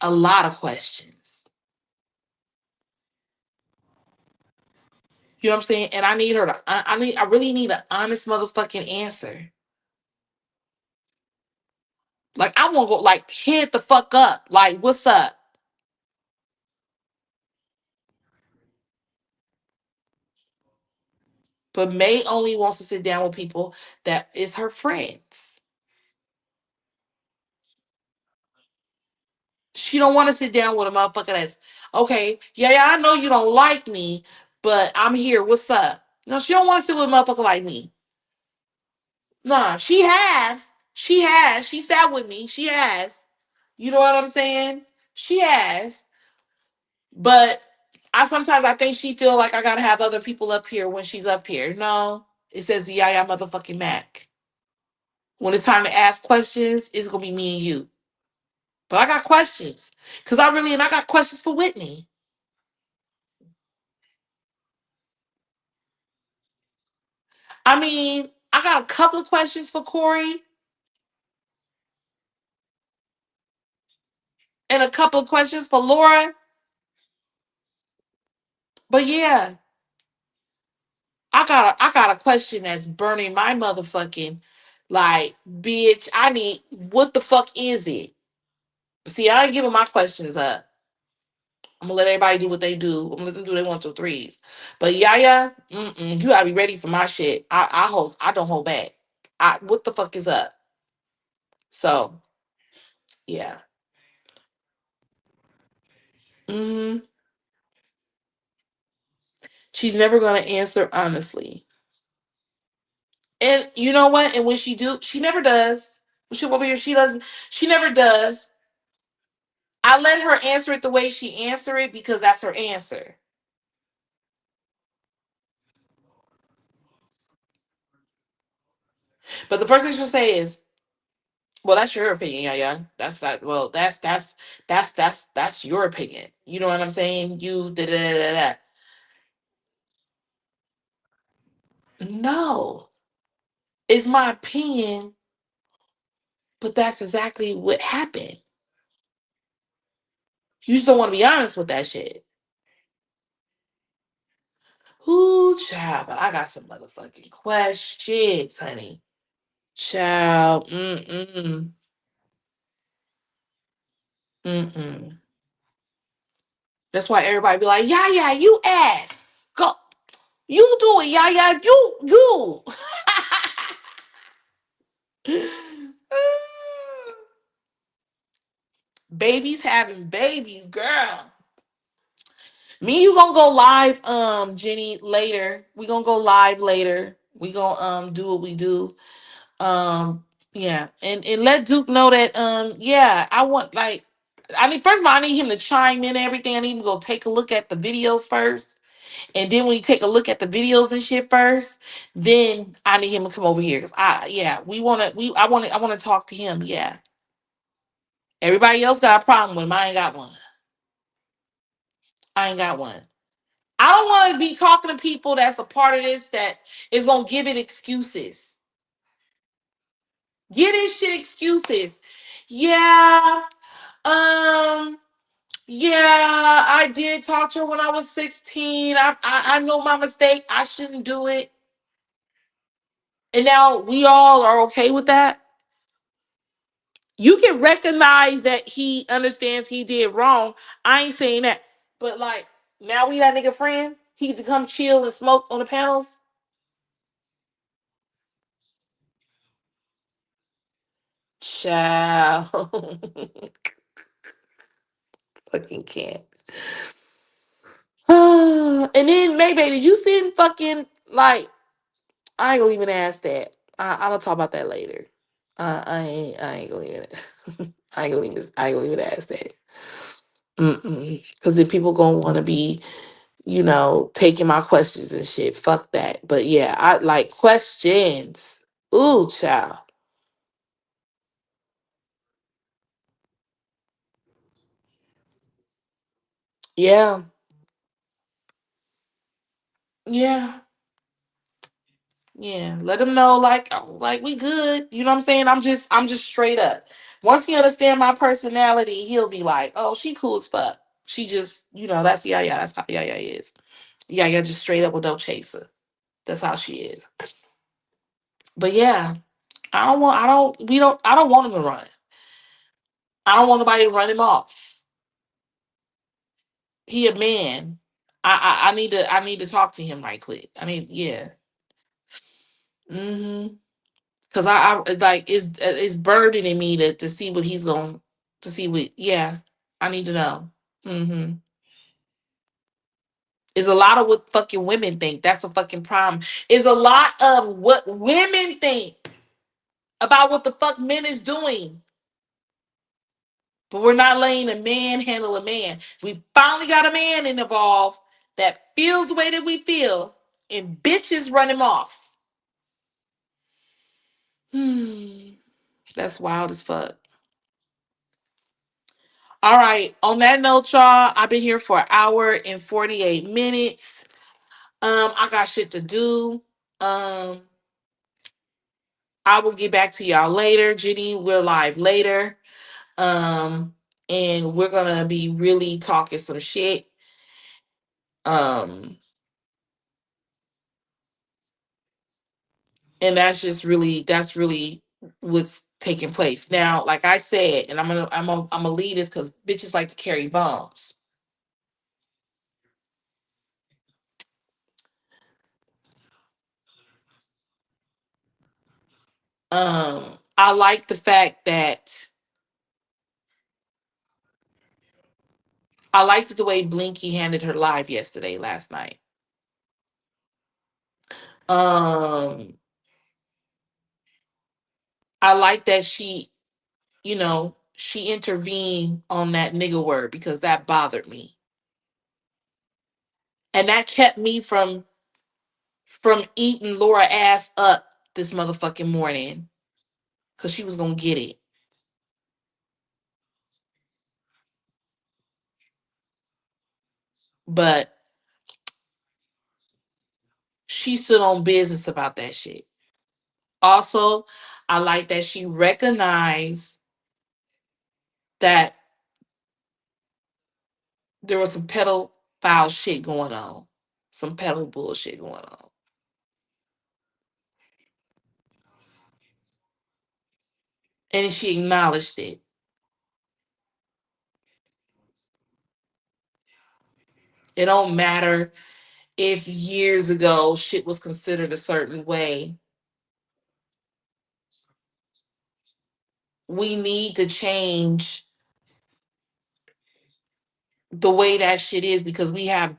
Speaker 2: A lot of questions. You know what I'm saying? And I need her to I really need an honest motherfucking answer. Like I want to go like hit the fuck up. Like what's up? But May only wants to sit down with people that is her friends. She don't want to sit down with a motherfucker that's okay. Yeah, yeah, I know you don't like me, but I'm here. What's up? No, she don't want to sit with a motherfucker like me. Nah, she have. She has. She sat with me. She has. You know what I'm saying? She has. But I think she feel like I gotta have other people up here when she's up here. No, it says the Yaya motherfucking Mac. When it's time to ask questions, it's gonna be me and you. But I got questions because I got questions for Whitney. I mean, I got a couple of questions for Corey and a couple of questions for Laura. But yeah, I got a question that's burning my motherfucking like, bitch. I need what the fuck is it? See, I ain't giving my questions up. I'm gonna let everybody do what they do. I'm gonna let them do their 1, 2, 3s. But yeah, you gotta be ready for my shit. I don't hold back. What the fuck is up? So yeah. hmm She's never gonna answer honestly. And you know what? And when she do, she never does. When she over here, she doesn't. She never does. I let her answer it the way she answer it because that's her answer. But the first thing she'll say is, "Well, that's your opinion, yeah, yeah. That's that. Well, that's your opinion. You know what I'm saying? You da da da da." No, it's my opinion, but that's exactly what happened. You just don't want to be honest with that shit. Ooh, child, but I got some motherfucking questions, honey. Child, mm-mm. That's why everybody be like, yeah, yeah, you ass. Go. You do it, yeah, yeah, you. Babies having babies, girl. Me and you gonna go live, Jenny, later. We gonna go live later. We gonna do what we do. Yeah. And let Duke know that yeah, I want like I need first of all, I need him to chime in and everything. I need him to go take a look at the videos first. And then when you take a look at the videos and shit first, then I need him to come over here. Cause I wanna talk to him. Yeah. Everybody else got a problem with him. I ain't got one. I ain't got one. I don't want to be talking to people that's a part of this that is gonna give it excuses. Give this shit excuses. Yeah, um, yeah, I did talk to her when I was 16. I know my mistake. I shouldn't do it. And now we all are okay with that. You can recognize that he understands he did wrong. I ain't saying that. But like now we that nigga friend. He get to come chill and smoke on the panels. Child. Fucking can't. And then maybe did you send fucking like I ain't gonna even ask that. I'll talk about that later. I ain't gonna even I ain't gonna even ask that. Because then people gonna want to be taking my questions and shit. Fuck that. But yeah, I like questions. Ooh, child. Yeah, yeah. Yeah, let him know like we good. You know what I'm saying? I'm just straight up. Once he understand my personality, he'll be like, "Oh, she cool as fuck. She just, that's yeah, yeah, that's how yeah, yeah is. Yeah, yeah, just straight up with no chaser. That's how she is." But yeah, I don't want him to run. I don't want nobody to run him off. He a man. I need to talk to him right quick. I mean, yeah. Mm-hmm. Cause I like it's burdening me to see what he's going to see what yeah I need to know. Mm-hmm. Is a lot of what fucking women think. That's a fucking problem. Is a lot of what women think about what the fuck men is doing. But we're not letting a man handle a man. We finally got a man involved that feels the way that we feel, and bitches run him off. Hmm. That's wild as fuck. All right. On that note, y'all, I've been here for an hour and 48 minutes. I got shit to do. Um, I will get back to y'all later. Jenny, we're live later. Um, and we're gonna be really talking some shit. Um, and that's really what's taking place. Now, like I said, and I'm gonna lead this because bitches like to carry bombs. I like the fact that I liked the way Blinky handled her live yesterday, last night. Um, I like that she intervened on that nigga word because that bothered me. And that kept me from eating Laura ass up this motherfucking morning. Cause she was gonna get it. But she stood on business about that shit. Also, I like that she recognized that there was some pedophile shit going on. Some pedo bullshit going on. And she acknowledged it. It don't matter if years ago shit was considered a certain way. We need to change the way that shit is because we have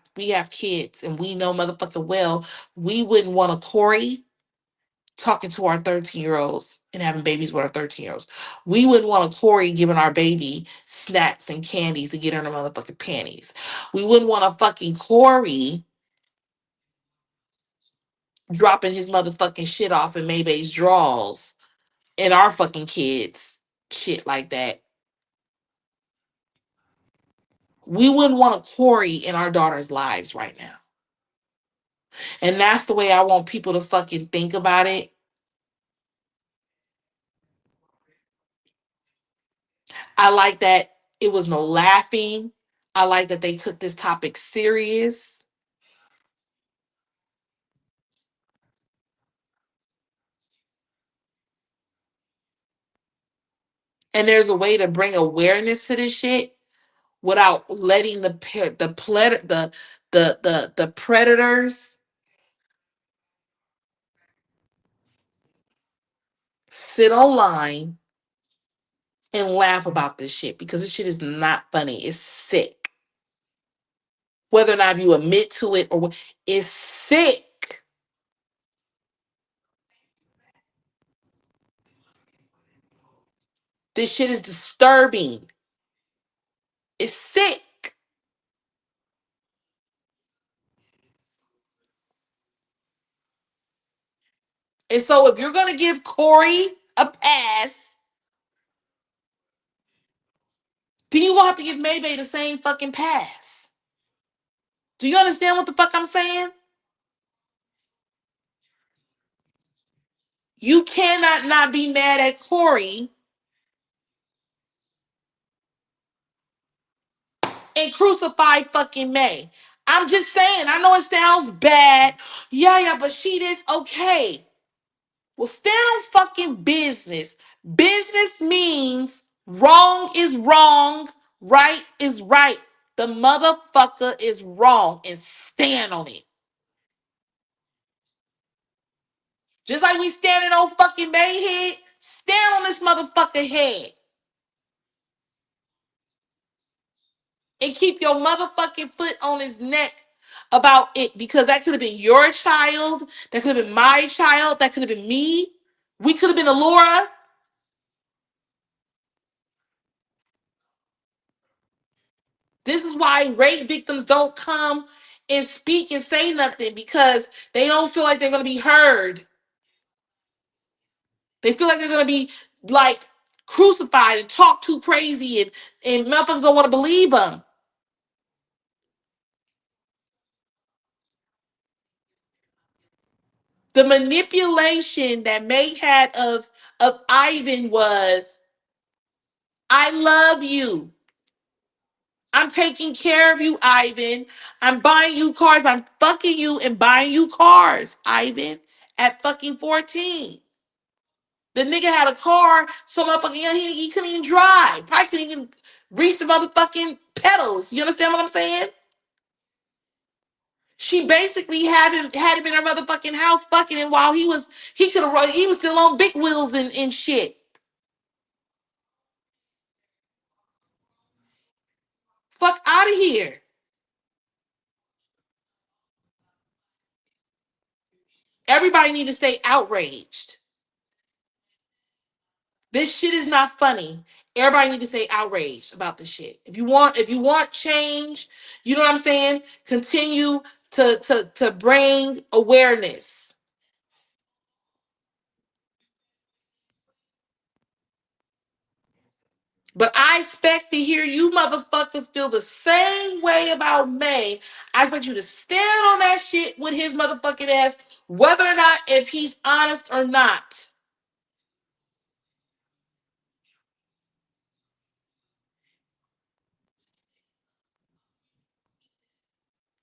Speaker 2: kids and we know motherfucking well we wouldn't want a Corey talking to our 13-year-olds and having babies with our 13-year-olds. We wouldn't want a Corey giving our baby snacks and candies to get her in her motherfucking panties. We wouldn't want a fucking Corey dropping his motherfucking shit off in Maybay's drawers and our fucking kids. Shit like that. We wouldn't want a Corey in our daughter's lives right now. And that's the way I want people to fucking think about it. I like that it was no laughing. I like that they took this topic serious. And there's a way to bring awareness to this shit without letting the predators sit online and laugh about this shit because this shit is not funny. It's sick. Whether or not you admit to it or what, it's sick. This shit is disturbing. It's sick. And so if you're gonna give Corey a pass, then you gonna have to give Maybay the same fucking pass. Do you understand what the fuck I'm saying? You cannot not be mad at Corey and crucify fucking May. I'm just saying, I know it sounds bad. Yeah, but she this okay. Well, stand on fucking business. Business means wrong is wrong, right is right. The motherfucker is wrong and stand on it. Just like we standing on fucking Mayhead, stand on this motherfucker head. And keep your motherfucking foot on his neck about it because that could have been your child. That could have been my child. That could have been me. We could have been Alora. This is why rape victims don't come and speak and say nothing because they don't feel like they're going to be heard. They feel like they're going to be like crucified and talk too crazy and motherfuckers don't want to believe them. The manipulation that May had of Ivan was, I love you. I'm taking care of you, Ivan. I'm buying you cars. I'm fucking you and buying you cars, Ivan, at fucking 14. The nigga had a car, so motherfucking he couldn't even drive. Probably couldn't even reach the motherfucking pedals. You understand what I'm saying? She basically had him in her motherfucking house fucking him while he was still on big wheels and shit. Fuck out of here. Everybody need to stay outraged. This shit is not funny. Everybody need to stay outraged about this shit. If you want change, you know what I'm saying? Continue to bring awareness. But I expect to hear you motherfuckers feel the same way about May. I expect you to stand on that shit with his motherfucking ass, whether or not if he's honest or not.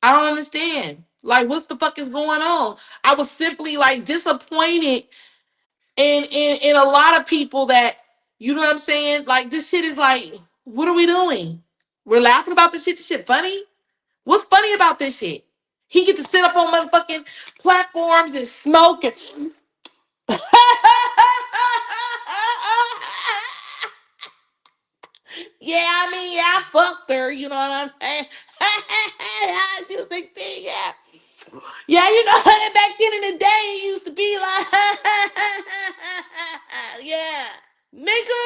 Speaker 2: I don't understand. Like, what's the fuck is going on? I was simply like disappointed in a lot of people that, you know what I'm saying? Like, this shit is like, what are we doing? We're laughing about this shit. This shit funny? What's funny about this shit? He get to sit up on motherfucking platforms and smoke and yeah, I mean, yeah, I fucked her, you know what I'm saying? She was 16, yeah. Yeah, you know, back then in the day, it used to be like, yeah. Nigga,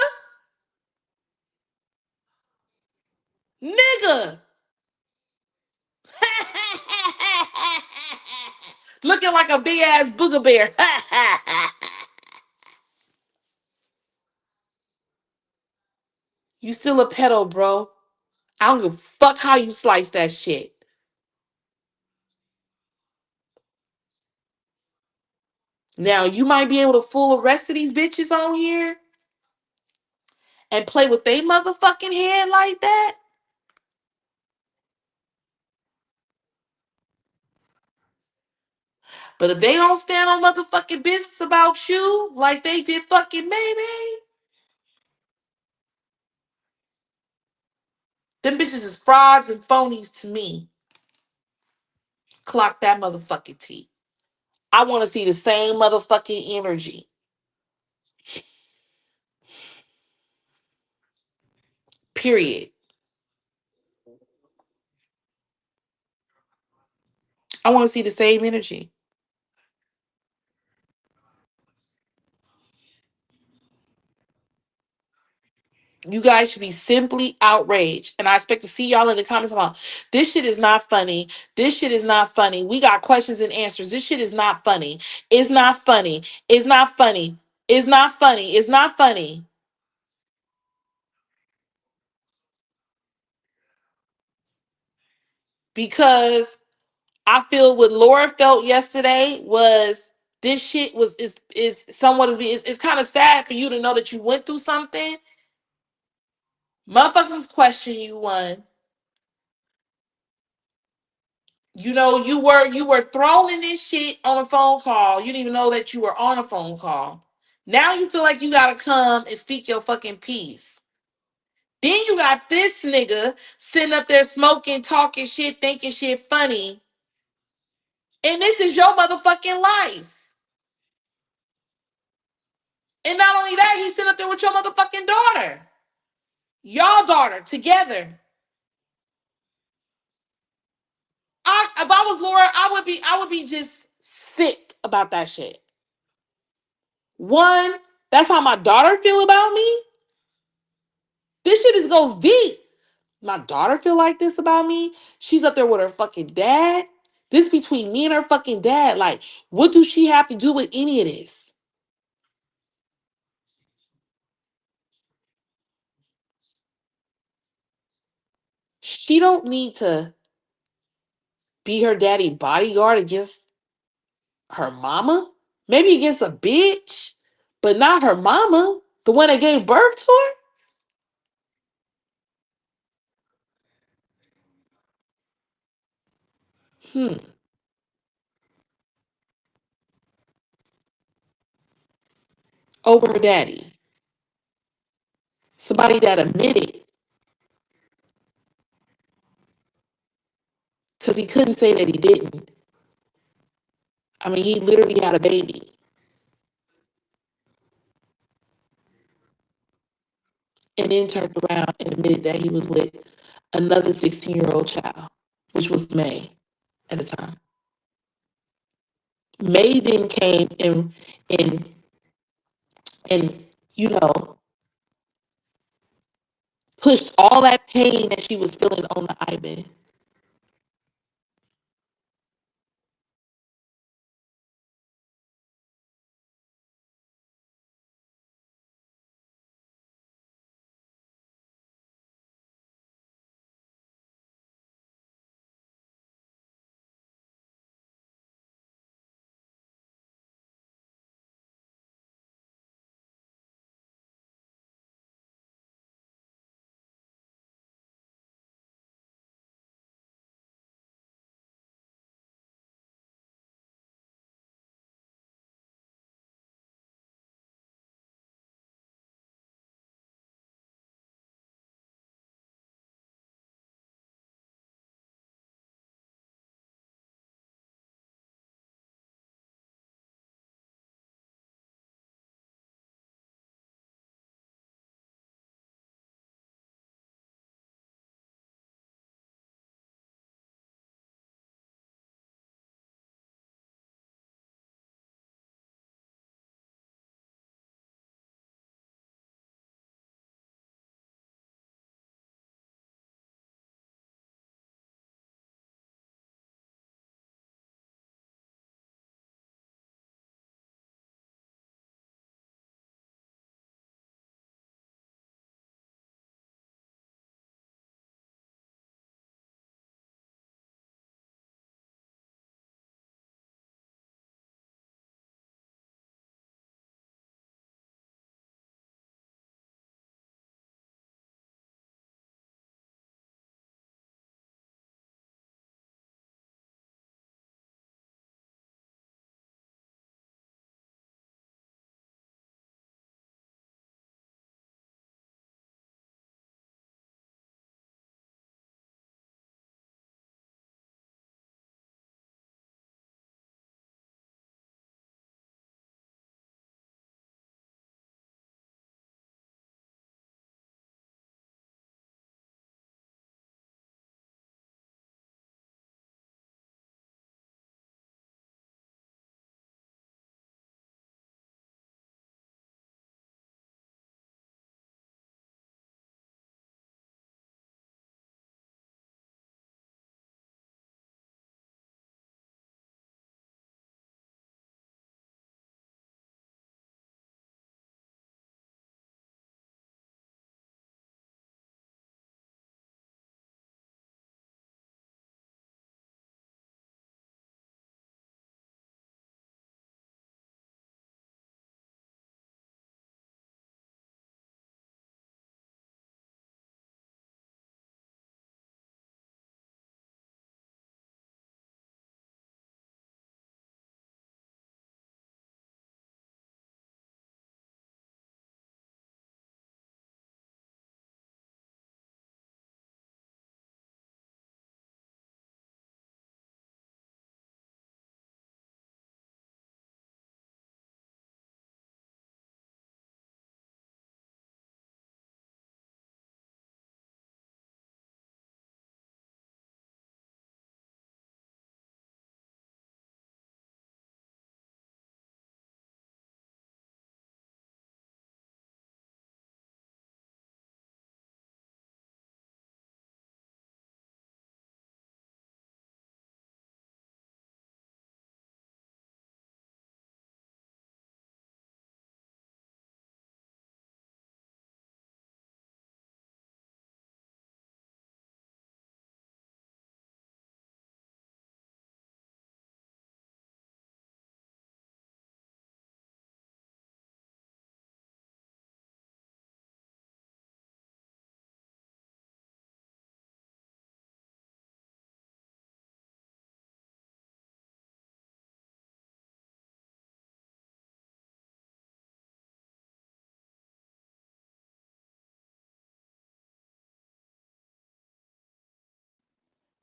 Speaker 2: nigga. Looking like a big ass booger bear. You still a pedo, bro. I don't give a fuck how you slice that shit. Now, you might be able to fool the rest of these bitches on here and play with they motherfucking head like that. But if they don't stand on motherfucking business about you like they did fucking maybe, them bitches is frauds and phonies to me. Clock that motherfucking T. I want to see the same motherfucking energy. Period. I want to see the same energy. You guys should be simply outraged. And I expect to see y'all in the comments about this shit is not funny. This shit is not funny. We got questions and answers. This shit is not funny. It's not funny. It's not funny. It's not funny. It's not funny. Because I feel what Laura felt yesterday was this shit was is somewhat it's kind of sad for you to know that you went through something. Motherfuckers question you one. You know, you were thrown in this shit on a phone call. You didn't even know that you were on a phone call. Now you feel like you gotta come and speak your fucking piece. Then you got this nigga sitting up there smoking, talking shit, thinking shit funny. And this is your motherfucking life. And not only that, he's sitting up there with your motherfucking daughter. Y'all daughter together. If I was Laura, I would be just sick about that shit. One, that's how my daughter feel about me. This shit goes deep. My daughter feel like this about me. She's up there with her fucking dad. This between me and her fucking dad. Like, what do she have to do with any of this? She don't need to be her daddy bodyguard against her mama. Maybe against a bitch, but not her mama, the one that gave birth to her. Over her daddy. Somebody that admitted, because he couldn't say that he didn't. I mean, he literally had a baby and then turned around and admitted that he was with another 16-year-old child, which was May at the time. May then came and and you know pushed all that pain that she was feeling on the Ivan.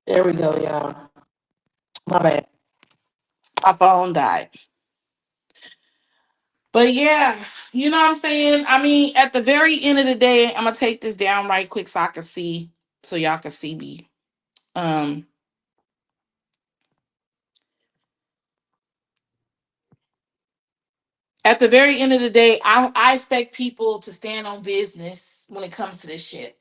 Speaker 2: There we go, y'all. My bad. My phone died. But yeah, you know what I'm saying? I mean, at the very end of the day, I'm gonna take this down right quick so I can see, so y'all can see me. Um, at the very end of the day, I expect people to stand on business when it comes to this shit.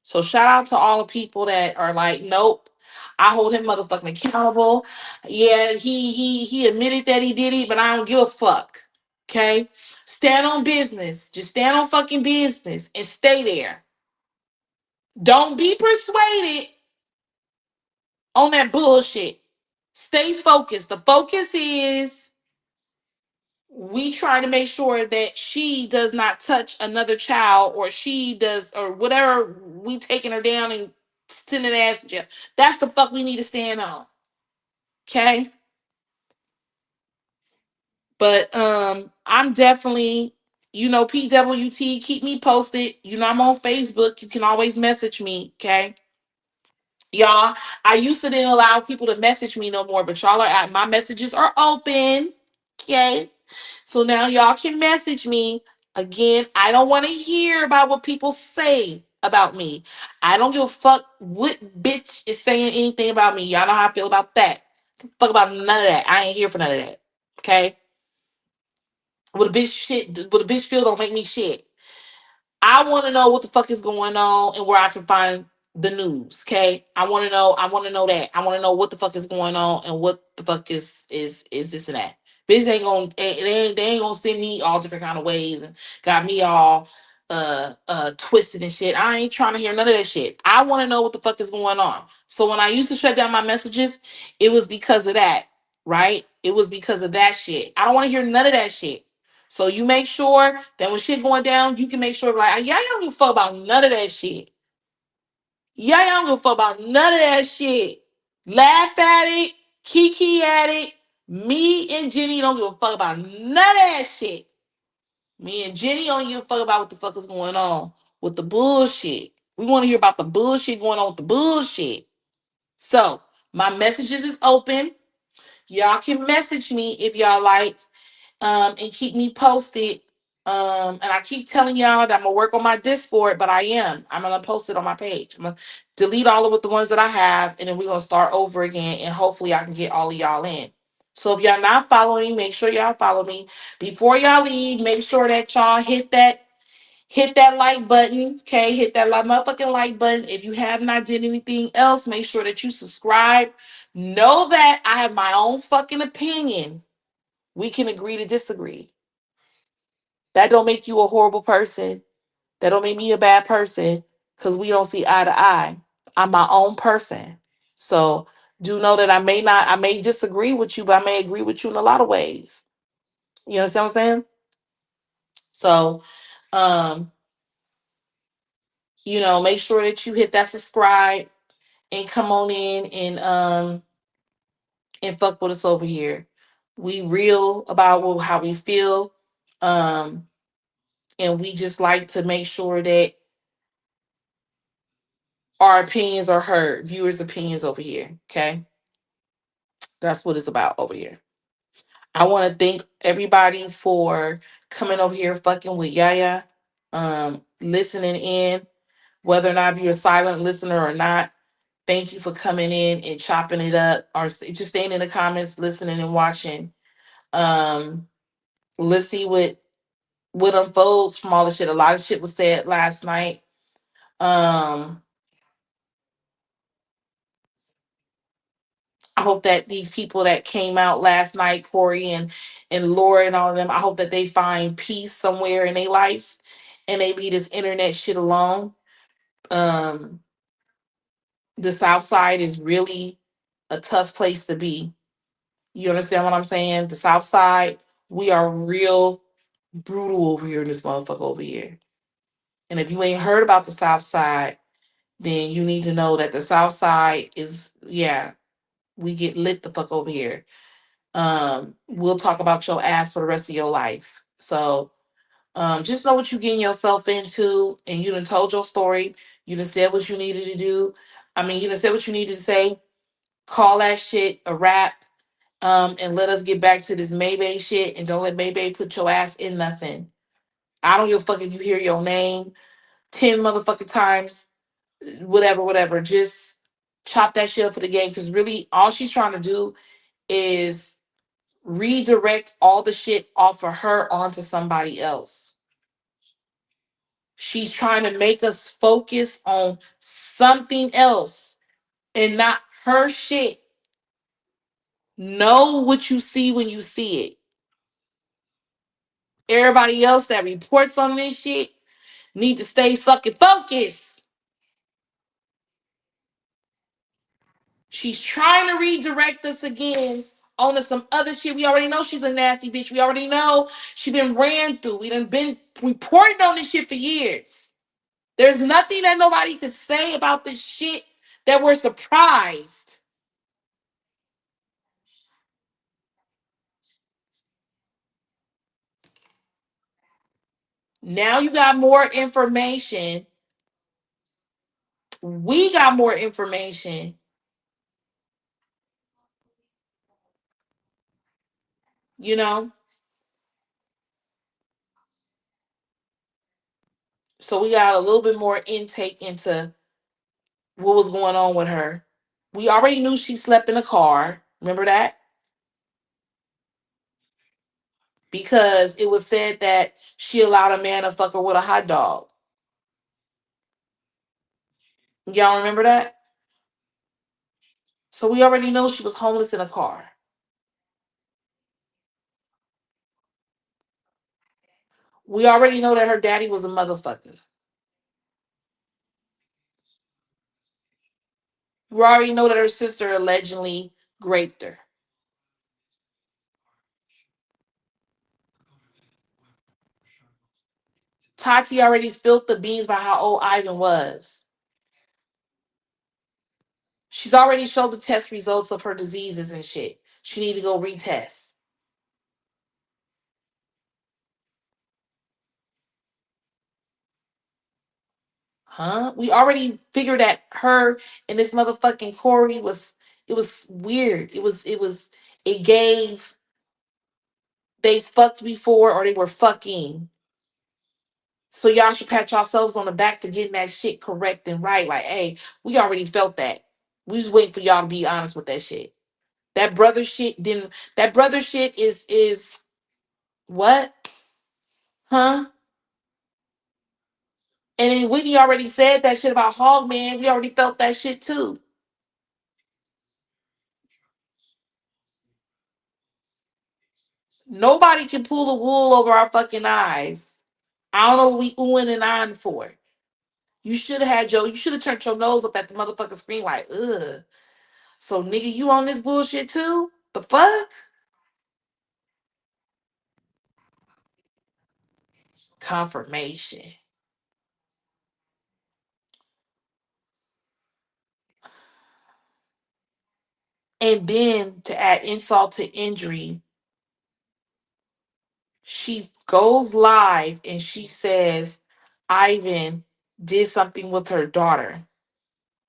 Speaker 2: So shout out to all the people that are like, nope, I hold him motherfucking accountable. Yeah, he admitted that he did it, but I don't give a fuck. Okay? Stand on business. Just stand on fucking business and stay there. Don't be persuaded on that bullshit. Stay focused. The focus is we try to make sure that she does not touch another child or she does or whatever we taking her down and sending her ass to jail. That's the fuck we need to stand on. Okay? But I'm definitely, PWT, keep me posted. I'm on Facebook. You can always message me, okay? Y'all, I used to didn't allow people to message me no more, but y'all are at my messages are open. Okay. So now y'all can message me. Again, I don't want to hear about what people say about me. I don't give a fuck what bitch is saying anything about me. Y'all know how I feel about that. Fuck about none of that. I ain't here for none of that. Okay. What a bitch feel don't make me shit. I want to know what the fuck is going on and where I can find the news. Okay, I want to know. I want to know that. I want to know what the fuck is going on and what the fuck is this and that. Bitch ain't gonna they ain't gonna send me all different kind of ways and got me all twisted and shit. I ain't trying to hear none of that shit. I want to know what the fuck is going on. So when I used to shut down my messages, it was because of that, right? It was because of that shit. I don't want to hear none of that shit. So you make sure that when shit going down, you can make sure like, yeah, y'all don't give a fuck about none of that shit. Yeah, y'all don't give a fuck about none of that shit. Laugh at it, kiki at it. Me and Jenny don't give a fuck about none of that shit. Me and Jenny don't give a fuck about what the fuck is going on with the bullshit. We want to hear about the bullshit going on with the bullshit. So my messages is open. Y'all can message me if y'all like. And keep me posted. And I keep telling y'all that I'm gonna work on my Discord, but I am. I'm gonna post it on my page. I'm gonna delete all of the ones that I have, and then we're gonna start over again. And hopefully, I can get all of y'all in. So if y'all not following, make sure y'all follow me. Before y'all leave, make sure that y'all hit that like button. Okay, hit that like motherfucking like button. If you have not did anything else, make sure that you subscribe. Know that I have my own fucking opinion. We can agree to disagree. That don't make you a horrible person. That don't make me a bad person because we don't see eye to eye. I'm my own person. So do know that I may disagree with you, but I may agree with you in a lot of ways. You understand what I'm saying? So, um, make sure that you hit that subscribe and come on in and fuck with us over here. We real about how we feel. Um, and we just like to make sure that our opinions are heard, viewers' opinions over here. Okay. That's what it's about over here. I want to thank everybody for coming over here fucking with Yaya, listening in, whether or not you're a silent listener or not. Thank you for coming in and chopping it up or just staying in the comments, listening and watching. Um, let's see what unfolds from all the shit. A lot of shit was said last night. Um, I hope that these people that came out last night, Corey and Laura and all of them, I hope that they find peace somewhere in their life and they leave this internet shit alone. Um, the South Side is really a tough place to be. You understand what I'm saying? The South Side, we are real brutal over here in this motherfucker over here. And if you ain't heard about the South Side, then you need to know that the South Side is, yeah, we get lit the fuck over here. We'll talk about your ass for the rest of your life. So just know what you're getting yourself into, and you done told your story. You done said what you needed to do. I mean, you done said what you needed to say. Call that shit a wrap. And let us get back to this Maybay shit, and don't let Maybay put your ass in nothing. I don't give a fuck if you hear your name 10 motherfucking times, whatever, whatever. Just chop that shit up for the game, because really all she's trying to do is redirect all the shit off of her onto somebody else. She's trying to make us focus on something else and not her shit. Know what you see when you see it. Everybody else that reports on this shit need to stay fucking focused. She's trying to redirect us again onto some other shit. We already know she's a nasty bitch. We already know she been ran through. We done been reporting on this shit for years. There's nothing that nobody could say about this shit that we're surprised. Now you got more information. We got more information. You know, so we got a little bit more intake into what was going on with her. We already knew she slept in a car. Remember that? Because it was said that she allowed a man to fuck her with a hot dog. Y'all remember that? So we already know she was homeless in a car. We already know that her daddy was a motherfucker. We already know that her sister allegedly raped her. Tati already spilled the beans about how old Ivan was. She's already showed the test results of her diseases and shit. She need to go retest. Huh? We already figured that her and this motherfucking Corey was, it was weird. It gave, they fucked before or they were fucking. So y'all should pat yourselves on the back for getting that shit correct and right. Like, hey, we already felt that. We just waiting for y'all to be honest with that shit. That brother shit didn't, that brother shit is what? Huh? And then Whitney already said that shit about Hog Man. We already felt that shit too. Nobody can pull the wool over our fucking eyes. I don't know what we oohing and eyeing for. You should have had Joe. You should have turned your nose up at the motherfucking screen like, ugh. So nigga, you on this bullshit too? The fuck? Confirmation. And then to add insult to injury, she goes live and she says Ivan did something with her daughter.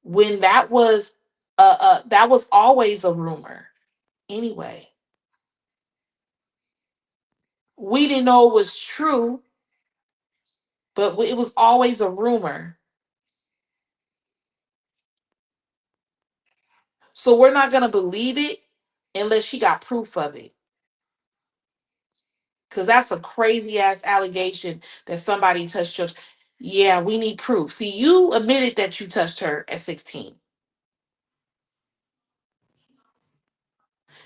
Speaker 2: When that was always a rumor. Anyway, we didn't know it was true, but it was always a rumor. So we're not gonna believe it unless she got proof of it. Cause that's a crazy ass allegation that somebody touched your. Yeah, we need proof. See, you admitted that you touched her at 16.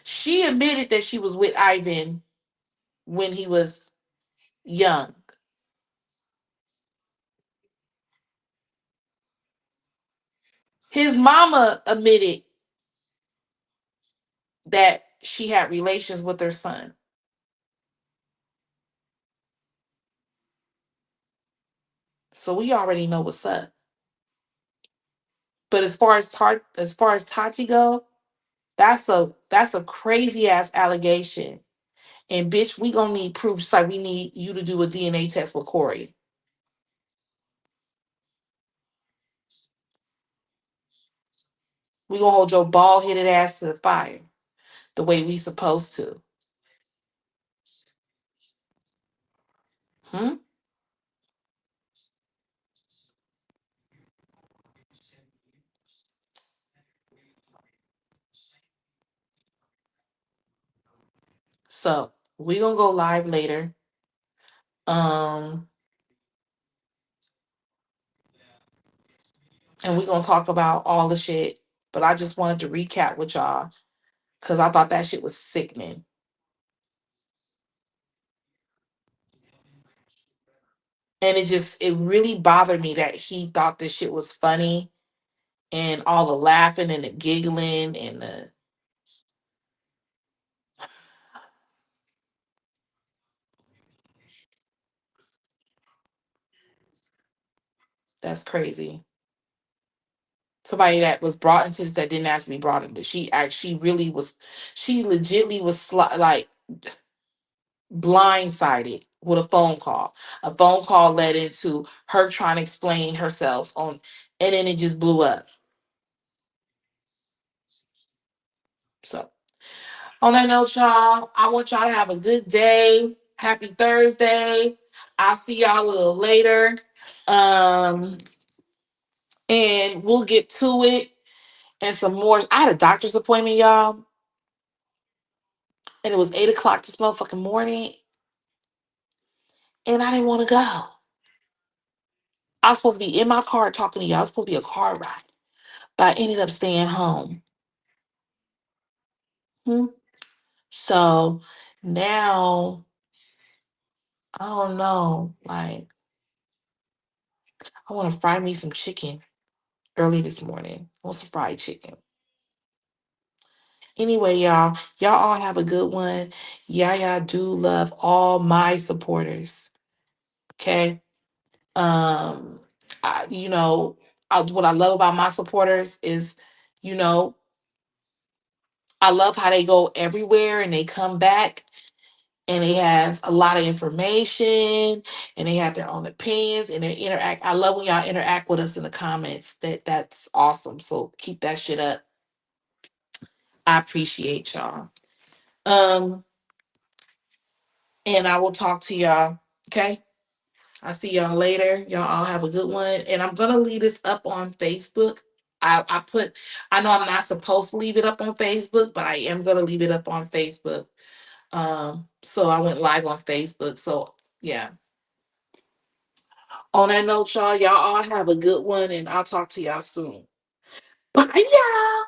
Speaker 2: She admitted that she was with Ivan when he was young. His mama admitted that she had relations with her son. So we already know what's up. But as far as Tati go, that's a crazy ass allegation. And bitch, we gonna need proof, just like we need you to do a DNA test with Corey. We gonna hold your bald headed ass to the fire the way we supposed to. Hmm? So we gonna go live later. Um, and we gonna talk about all the shit. But I just wanted to recap with y'all because I thought that shit was sickening. And it really bothered me that he thought this shit was funny and all the laughing and the giggling and the that's crazy. Somebody that was brought into this that didn't ask to be brought in, but she actually really was, she legitly was like blindsided with a phone call. A phone call led into her trying to explain herself on, and then it just blew up. So on that note, y'all, I want y'all to have a good day. Happy Thursday. I'll see y'all a little later. Um, and we'll get to it and some more. I had a doctor's appointment, y'all, and it was 8 o'clock this motherfucking morning, and I didn't want to go. I was supposed to be in my car talking to y'all. I was supposed to be a car ride, but I ended up staying home. Hmm. So now I don't know. Like I want to fry me some chicken early this morning. I want some fried chicken. Anyway, y'all all have a good one. Yeah, do love all my supporters. Okay. Um, you know, what I love about my supporters is, you know, I love how they go everywhere and they come back and they have a lot of information and they have their own opinions and they interact. I love when y'all interact with us in the comments. That's awesome. So keep that shit up. I appreciate y'all. Um, and I will talk to y'all. Okay. I'll see y'all later. Y'all all have a good one. And I'm gonna leave this up on Facebook. I know I'm not supposed to leave it up on Facebook, but I am gonna leave it up on Facebook. So I went live on Facebook. So yeah. On that note, y'all all have a good one, and I'll talk to y'all soon. Bye, y'all.